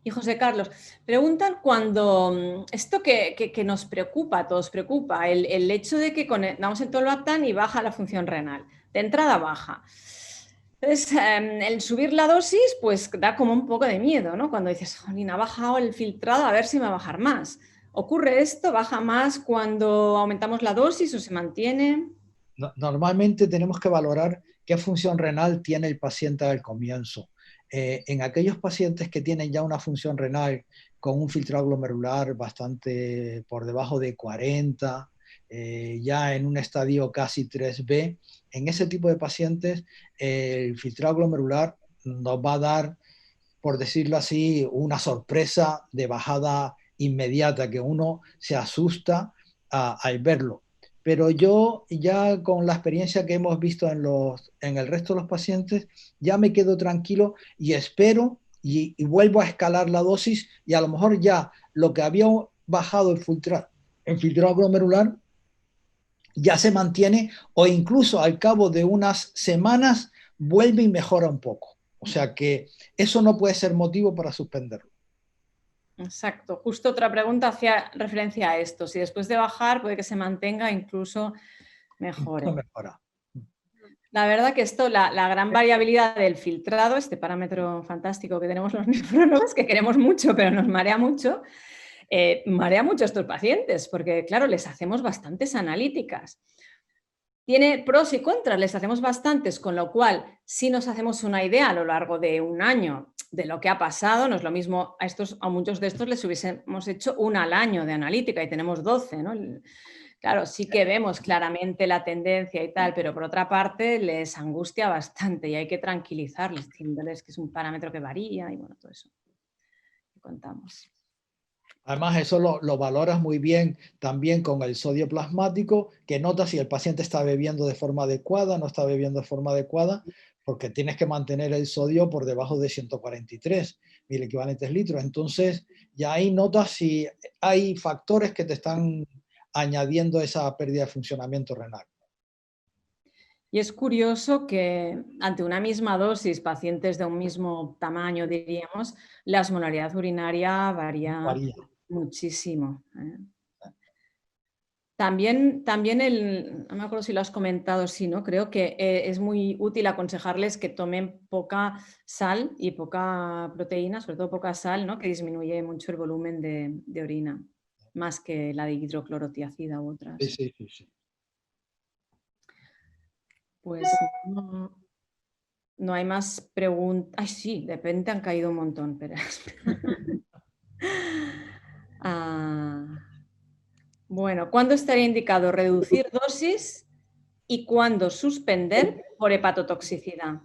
Y José Carlos, preguntan cuando esto que nos preocupa, a todos preocupa, el hecho de que damos el tolvaptan y baja la función renal, de entrada baja. Entonces, el subir la dosis, pues da como un poco de miedo, ¿no? Cuando dices, jolín, ha bajado el filtrado, a ver si me va a bajar más. ¿Ocurre esto? ¿Baja más cuando aumentamos la dosis o se mantiene? Normalmente tenemos que valorar qué función renal tiene el paciente al comienzo. En aquellos pacientes que tienen ya una función renal con un filtrado glomerular bastante por debajo de 40, ya en un estadio casi 3B, en ese tipo de pacientes el filtrado glomerular nos va a dar por decirlo así, una sorpresa de bajada inmediata, que uno se asusta al verlo. Pero yo ya con la experiencia que hemos visto en el resto de los pacientes, ya me quedo tranquilo y espero y vuelvo a escalar la dosis y a lo mejor ya lo que había bajado el filtrado glomerular ya se mantiene o incluso al cabo de unas semanas vuelve y mejora un poco. O sea que eso no puede ser motivo para suspenderlo. Exacto. Justo otra pregunta hacía referencia a esto. Si después de bajar puede que se mantenga, incluso mejore. No mejora. La verdad que esto, la gran variabilidad del filtrado, este parámetro fantástico que tenemos los nefrólogos, que queremos mucho, pero nos marea mucho a estos pacientes, porque claro, les hacemos bastantes analíticas. Tiene pros y contras, les hacemos bastantes, con lo cual, si nos hacemos una idea a lo largo de un año de lo que ha pasado, no es lo mismo, a muchos de estos les hubiésemos hecho una al año de analítica y tenemos 12, ¿no? Claro, sí que vemos claramente la tendencia y tal, pero por otra parte les angustia bastante y hay que tranquilizarles, diciéndoles que es un parámetro que varía y bueno, todo eso que contamos. Además, eso lo valoras muy bien también con el sodio plasmático, que notas si el paciente está bebiendo de forma adecuada, no está bebiendo de forma adecuada, porque tienes que mantener el sodio por debajo de 143 mil equivalentes litros. Entonces, ya ahí notas si hay factores que te están añadiendo esa pérdida de funcionamiento renal. Y es curioso que ante una misma dosis, pacientes de un mismo tamaño, diríamos, la osmolaridad urinaria varía muchísimo. También no me acuerdo si lo has comentado, sí, ¿no? Creo que es muy útil aconsejarles que tomen poca sal y poca proteína, sobre todo poca sal, ¿no? Que disminuye mucho el volumen de orina, más que la de hidroclorotiazida u otras. Sí. Pues no hay más preguntas. Ay, sí, de repente han caído un montón. Pero... Bueno, ¿cuándo estaría indicado reducir dosis y cuándo suspender por hepatotoxicidad?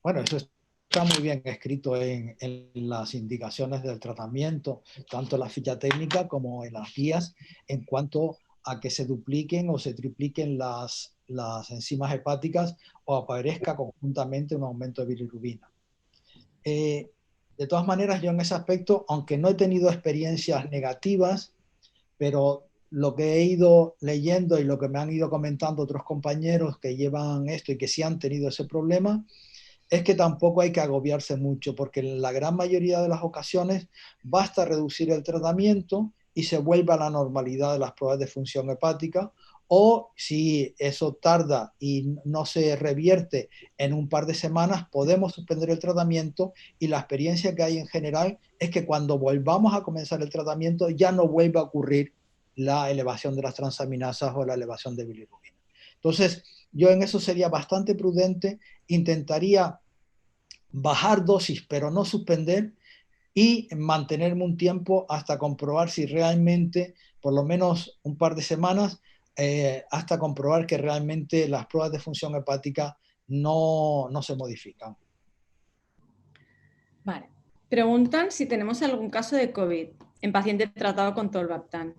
Bueno, eso está muy bien escrito en las indicaciones del tratamiento, tanto en la ficha técnica como en las guías, en cuanto a que se dupliquen o se tripliquen las enzimas hepáticas o aparezca conjuntamente un aumento de bilirrubina. De todas maneras, yo en ese aspecto, aunque no he tenido experiencias negativas, pero lo que he ido leyendo y lo que me han ido comentando otros compañeros que llevan esto y que sí han tenido ese problema, es que tampoco hay que agobiarse mucho, porque en la gran mayoría de las ocasiones basta reducir el tratamiento y se vuelve a la normalidad de las pruebas de función hepática, o si eso tarda y no se revierte en un par de semanas, podemos suspender el tratamiento y la experiencia que hay en general es que cuando volvamos a comenzar el tratamiento ya no vuelve a ocurrir la elevación de las transaminasas o la elevación de bilirrubina. Entonces, yo en eso sería bastante prudente, intentaría bajar dosis pero no suspender y mantenerme un tiempo hasta comprobar si realmente, por lo menos un par de semanas, hasta comprobar que realmente las pruebas de función hepática no se modifican. Vale. Preguntan si tenemos algún caso de COVID en paciente tratado con tolvaptan.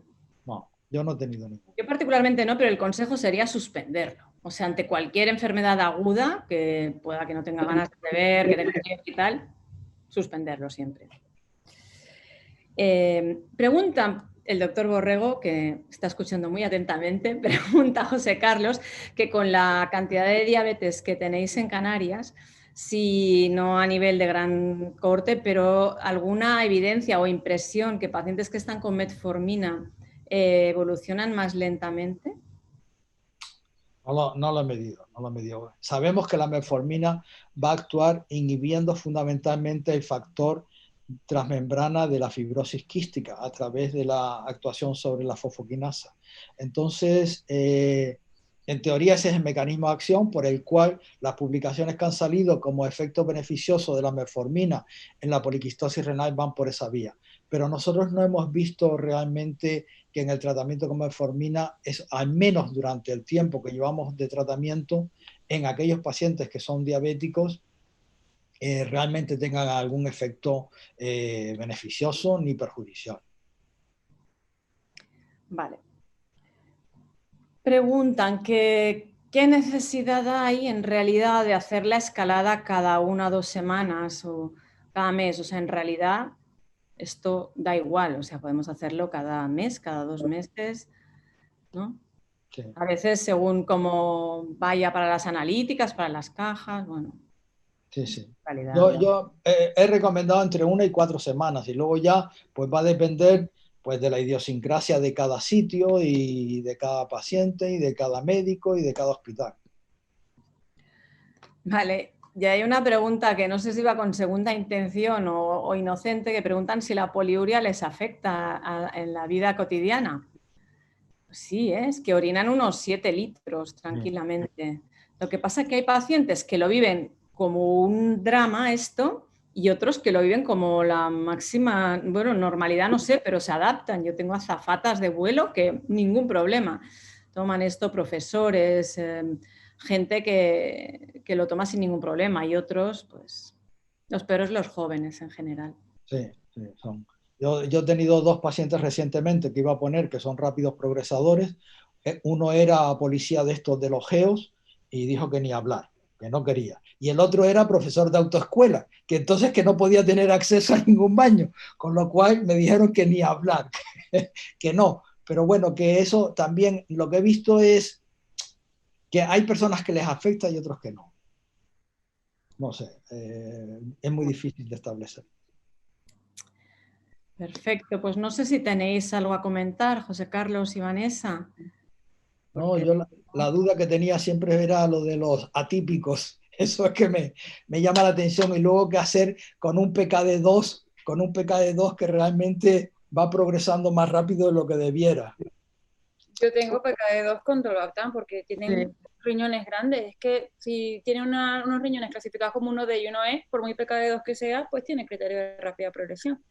No, yo no he tenido ninguno. Yo particularmente no, pero el consejo sería suspenderlo. O sea, ante cualquier enfermedad aguda, que pueda que no tenga ganas de beber, que tenga fiebre y tal, suspenderlo siempre. Pregunta el doctor Borrego, que está escuchando muy atentamente, pregunta a José Carlos que con la cantidad de diabetes que tenéis en Canarias, si no a nivel de gran corte, pero alguna evidencia o impresión que pacientes que están con metformina evolucionan más lentamente. No lo he medido. Sabemos que la metformina va a actuar inhibiendo fundamentalmente el factor transmembrana de la fibrosis quística a través de la actuación sobre la fosfoquinasa. Entonces, en teoría ese es el mecanismo de acción por el cual las publicaciones que han salido como efecto beneficioso de la metformina en la poliquistosis renal van por esa vía. Pero nosotros no hemos visto realmente que en el tratamiento con metformina, al menos durante el tiempo que llevamos de tratamiento, en aquellos pacientes que son diabéticos, realmente tengan algún efecto beneficioso ni perjudicial. Vale. Preguntan que qué necesidad hay en realidad de hacer la escalada cada 1 o 2 semanas o cada mes. O sea, en realidad esto da igual, o sea, podemos hacerlo cada mes, cada 2 meses, ¿no? Sí. A veces según cómo vaya para las analíticas, para las cajas, bueno. Sí, sí. Calidad. Yo he recomendado entre 1 y 4 semanas y luego ya pues va a depender pues de la idiosincrasia de cada sitio y de cada paciente y de cada médico y de cada hospital. Vale, y hay una pregunta que no sé si va con segunda intención o inocente, que preguntan si la poliuria les afecta en la vida cotidiana. Sí, es que orinan unos 7 litros tranquilamente. Lo que pasa es que hay pacientes que lo viven como un drama esto y otros que lo viven como la máxima, bueno, normalidad no sé, pero se adaptan. Yo tengo azafatas de vuelo que ningún problema. Toman esto profesores, gente que lo toma sin ningún problema y otros, pues, los peores los jóvenes en general. Sí, sí, son. Yo he tenido 2 pacientes recientemente que iba a poner que son rápidos progresadores. Uno era policía de estos de los GEOs y dijo que ni hablar, que no quería. Y el otro era profesor de autoescuela, que entonces que no podía tener acceso a ningún baño, con lo cual me dijeron que ni hablar, que no. Pero bueno, que eso también lo que he visto es que hay personas que les afecta y otros que no. No sé, es muy difícil de establecer. Perfecto, pues no sé si tenéis algo a comentar, José Carlos y Vanessa. No, Porque... yo la duda que tenía siempre era lo de los atípicos. Eso es que me llama la atención. Y luego qué hacer con un PKD2, con un PKD2 que realmente va progresando más rápido de lo que debiera. Yo tengo PKD2 con tolvaptan porque tienen Sí. riñones grandes. Es que si tiene unos riñones clasificados como 1D y 1E, por muy PKD2 que sea, pues tiene criterio de rápida progresión.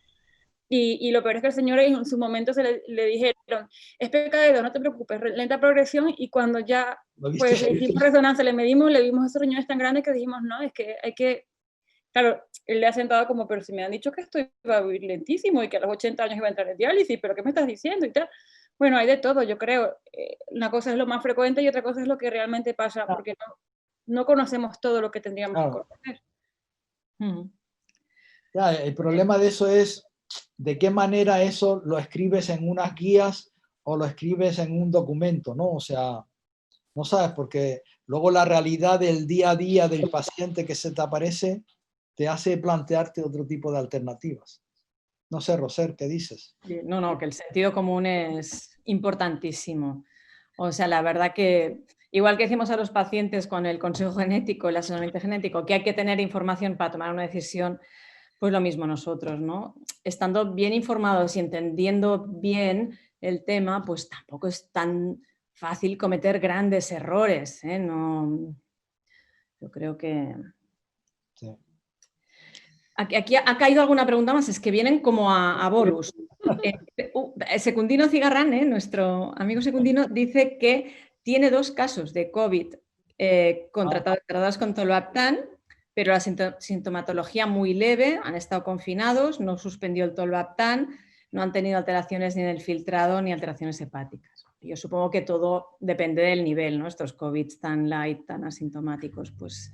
Y lo peor es que el señor en su momento le dijeron, es PKD2, no te preocupes, lenta progresión, y cuando ya pues, le hicimos resonancia, le medimos, le vimos esos riñones tan grandes que dijimos, no, es que hay que, claro, él le ha sentado como, pero si me han dicho que esto iba a vivir lentísimo y que a los 80 años iba a entrar en diálisis, pero ¿qué me estás diciendo? Y tal. Bueno, hay de todo, yo creo. Una cosa es lo más frecuente y otra cosa es lo que realmente pasa, porque no conocemos todo lo que tendríamos que conocer. Ya, el problema de eso es de qué manera eso lo escribes en unas guías o lo escribes en un documento, ¿no? O sea, no sabes, porque luego la realidad del día a día del paciente que se te aparece te hace plantearte otro tipo de alternativas. No sé, Roser, ¿qué dices? No, que el sentido común es importantísimo. O sea, la verdad que, igual que decimos a los pacientes con el consejo genético, el asesoramiento genético, que hay que tener información para tomar una decisión, pues lo mismo nosotros, ¿no? Estando bien informados y entendiendo bien el tema, pues tampoco es tan fácil cometer grandes errores, ¿eh? No, yo creo que... Sí. Aquí ha caído alguna pregunta más, es que vienen como a bolus. Secundino Cigarrán, nuestro amigo Secundino, dice que tiene 2 casos de COVID tratados con tolvaptan, pero la sintomatología muy leve, han estado confinados, no suspendió el tolvaptan, no han tenido alteraciones ni en el filtrado ni alteraciones hepáticas. Yo supongo que todo depende del nivel, ¿no? Estos COVID tan light, tan asintomáticos, pues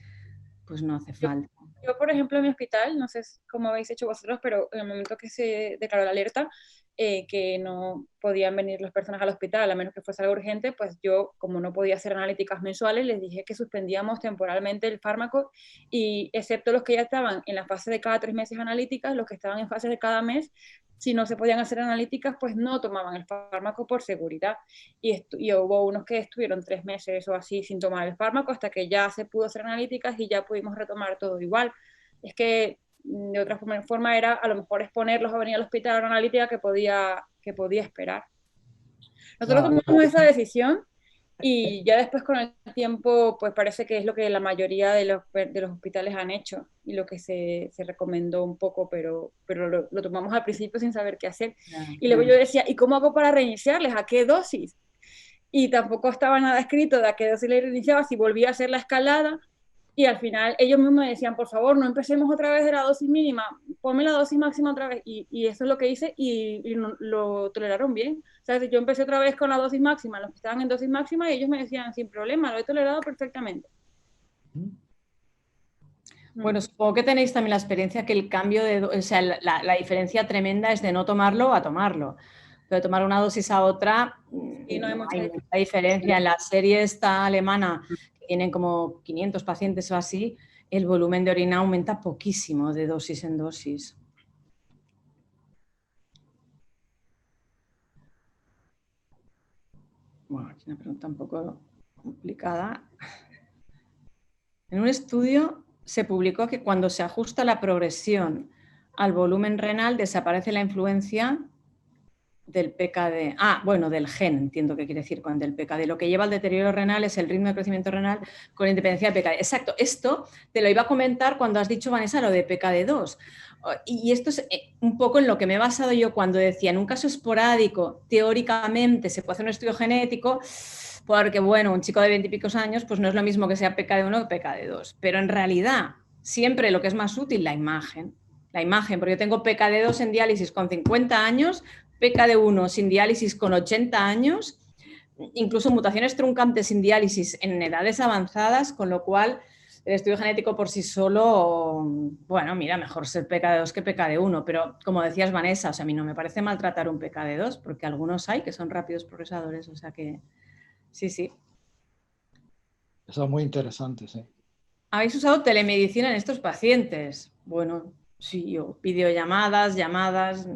no hace falta. Yo, por ejemplo, en mi hospital, no sé cómo habéis hecho vosotros, pero en el momento que se declaró la alerta, que no podían venir las personas al hospital, a menos que fuese algo urgente, pues yo, como no podía hacer analíticas mensuales, les dije que suspendíamos temporalmente el fármaco y excepto los que ya estaban en la fase de cada 3 meses analíticas, los que estaban en fase de cada mes, si no se podían hacer analíticas, pues no tomaban el fármaco por seguridad. Y hubo unos que estuvieron 3 meses o así sin tomar el fármaco hasta que ya se pudo hacer analíticas y ya pudimos retomar todo igual. Es que de otra forma era a lo mejor exponerlos a venir al hospital a una analítica que podía esperar. Nosotros tomamos esa decisión y ya después con el tiempo pues parece que es lo que la mayoría de los hospitales han hecho y lo que se recomendó un poco, pero lo tomamos al principio sin saber qué hacer. Y luego yo decía, ¿y cómo hago para reiniciarles? ¿A qué dosis? Y tampoco estaba nada escrito de a qué dosis le reiniciaba, si volvía a hacer la escalada, Y al final ellos mismos me decían, por favor, no empecemos otra vez de la dosis mínima, ponme la dosis máxima otra vez. Y eso es lo que hice y lo toleraron bien. O sea, yo empecé otra vez con la dosis máxima, los que estaban en dosis máxima, y ellos me decían, sin problema, lo he tolerado perfectamente. Bueno, supongo que tenéis también la experiencia que el cambio o sea, la diferencia tremenda es de no tomarlo a tomarlo. Pero de tomar una dosis a otra, Y no hay mucha mucha diferencia. En la serie esta alemana, que tienen como 500 pacientes o así, el volumen de orina aumenta poquísimo de dosis en dosis. Bueno, aquí una pregunta un poco complicada. En un estudio se publicó que cuando se ajusta la progresión al volumen renal desaparece la influencia del PKD. Bueno, del gen, entiendo que quiere decir con del PKD. Lo que lleva al deterioro renal es el ritmo de crecimiento renal con independencia del PKD. Exacto, esto te lo iba a comentar cuando has dicho, Vanessa, lo de PKD2. Y esto es un poco en lo que me he basado yo cuando decía, en un caso esporádico, teóricamente se puede hacer un estudio genético, porque, bueno, un chico de 20 y pico años, pues no es lo mismo que sea PKD1 que PKD2. Pero en realidad, siempre lo que es más útil, la imagen. La imagen, porque yo tengo PKD2 en diálisis con 50 años, PKD1 sin diálisis con 80 años, incluso mutaciones truncantes sin diálisis en edades avanzadas, con lo cual el estudio genético por sí solo, bueno, mira, mejor ser PKD2 que PKD1, pero como decías, Vanessa, o sea, a mí no me parece maltratar un PKD2, porque algunos hay que son rápidos progresadores, o sea que sí, sí. Eso es muy interesante, sí. ¿Habéis usado telemedicina en estos pacientes? Bueno, sí, o videollamadas, llamadas.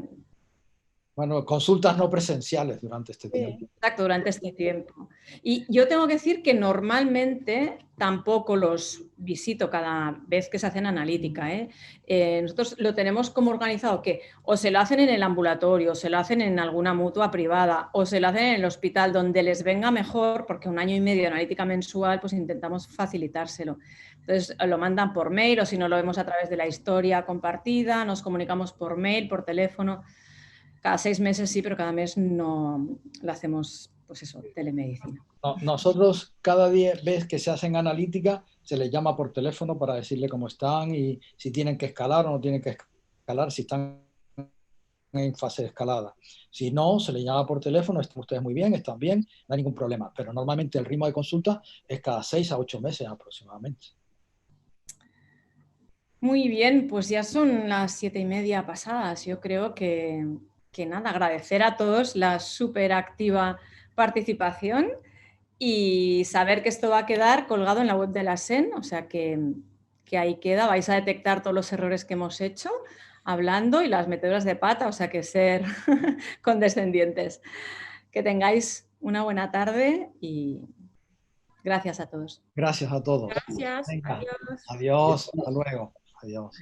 Bueno, consultas no presenciales durante este tiempo. Exacto, durante este tiempo. Y yo tengo que decir que normalmente tampoco los visito cada vez que se hacen analítica, ¿eh? Nosotros lo tenemos como organizado que o se lo hacen en el ambulatorio, o se lo hacen en alguna mutua privada, o se lo hacen en el hospital donde les venga mejor, porque 1 año y medio de analítica mensual, pues intentamos facilitárselo. Entonces lo mandan por mail, o si no lo vemos a través de la historia compartida, nos comunicamos por mail, por teléfono. Cada 6 meses sí, pero cada mes no lo hacemos, pues eso, telemedicina. Nosotros cada vez que se hacen analítica se les llama por teléfono para decirle cómo están y si tienen que escalar o no tienen que escalar, si están en fase de escalada. Si no, se les llama por teléfono, están ustedes muy bien, están bien, no hay ningún problema. Pero normalmente el ritmo de consulta es cada 6 a 8 meses aproximadamente. Muy bien, pues ya son las 7:30 pasadas. Yo creo que nada, agradecer a todos la súper activa participación y saber que esto va a quedar colgado en la web de la SEN, o sea que ahí queda, vais a detectar todos los errores que hemos hecho hablando y las meteduras de pata, o sea que ser condescendientes. Que tengáis una buena tarde y gracias a todos. Gracias a todos. Gracias. Venga. Adiós. Adiós. Hasta luego. Adiós.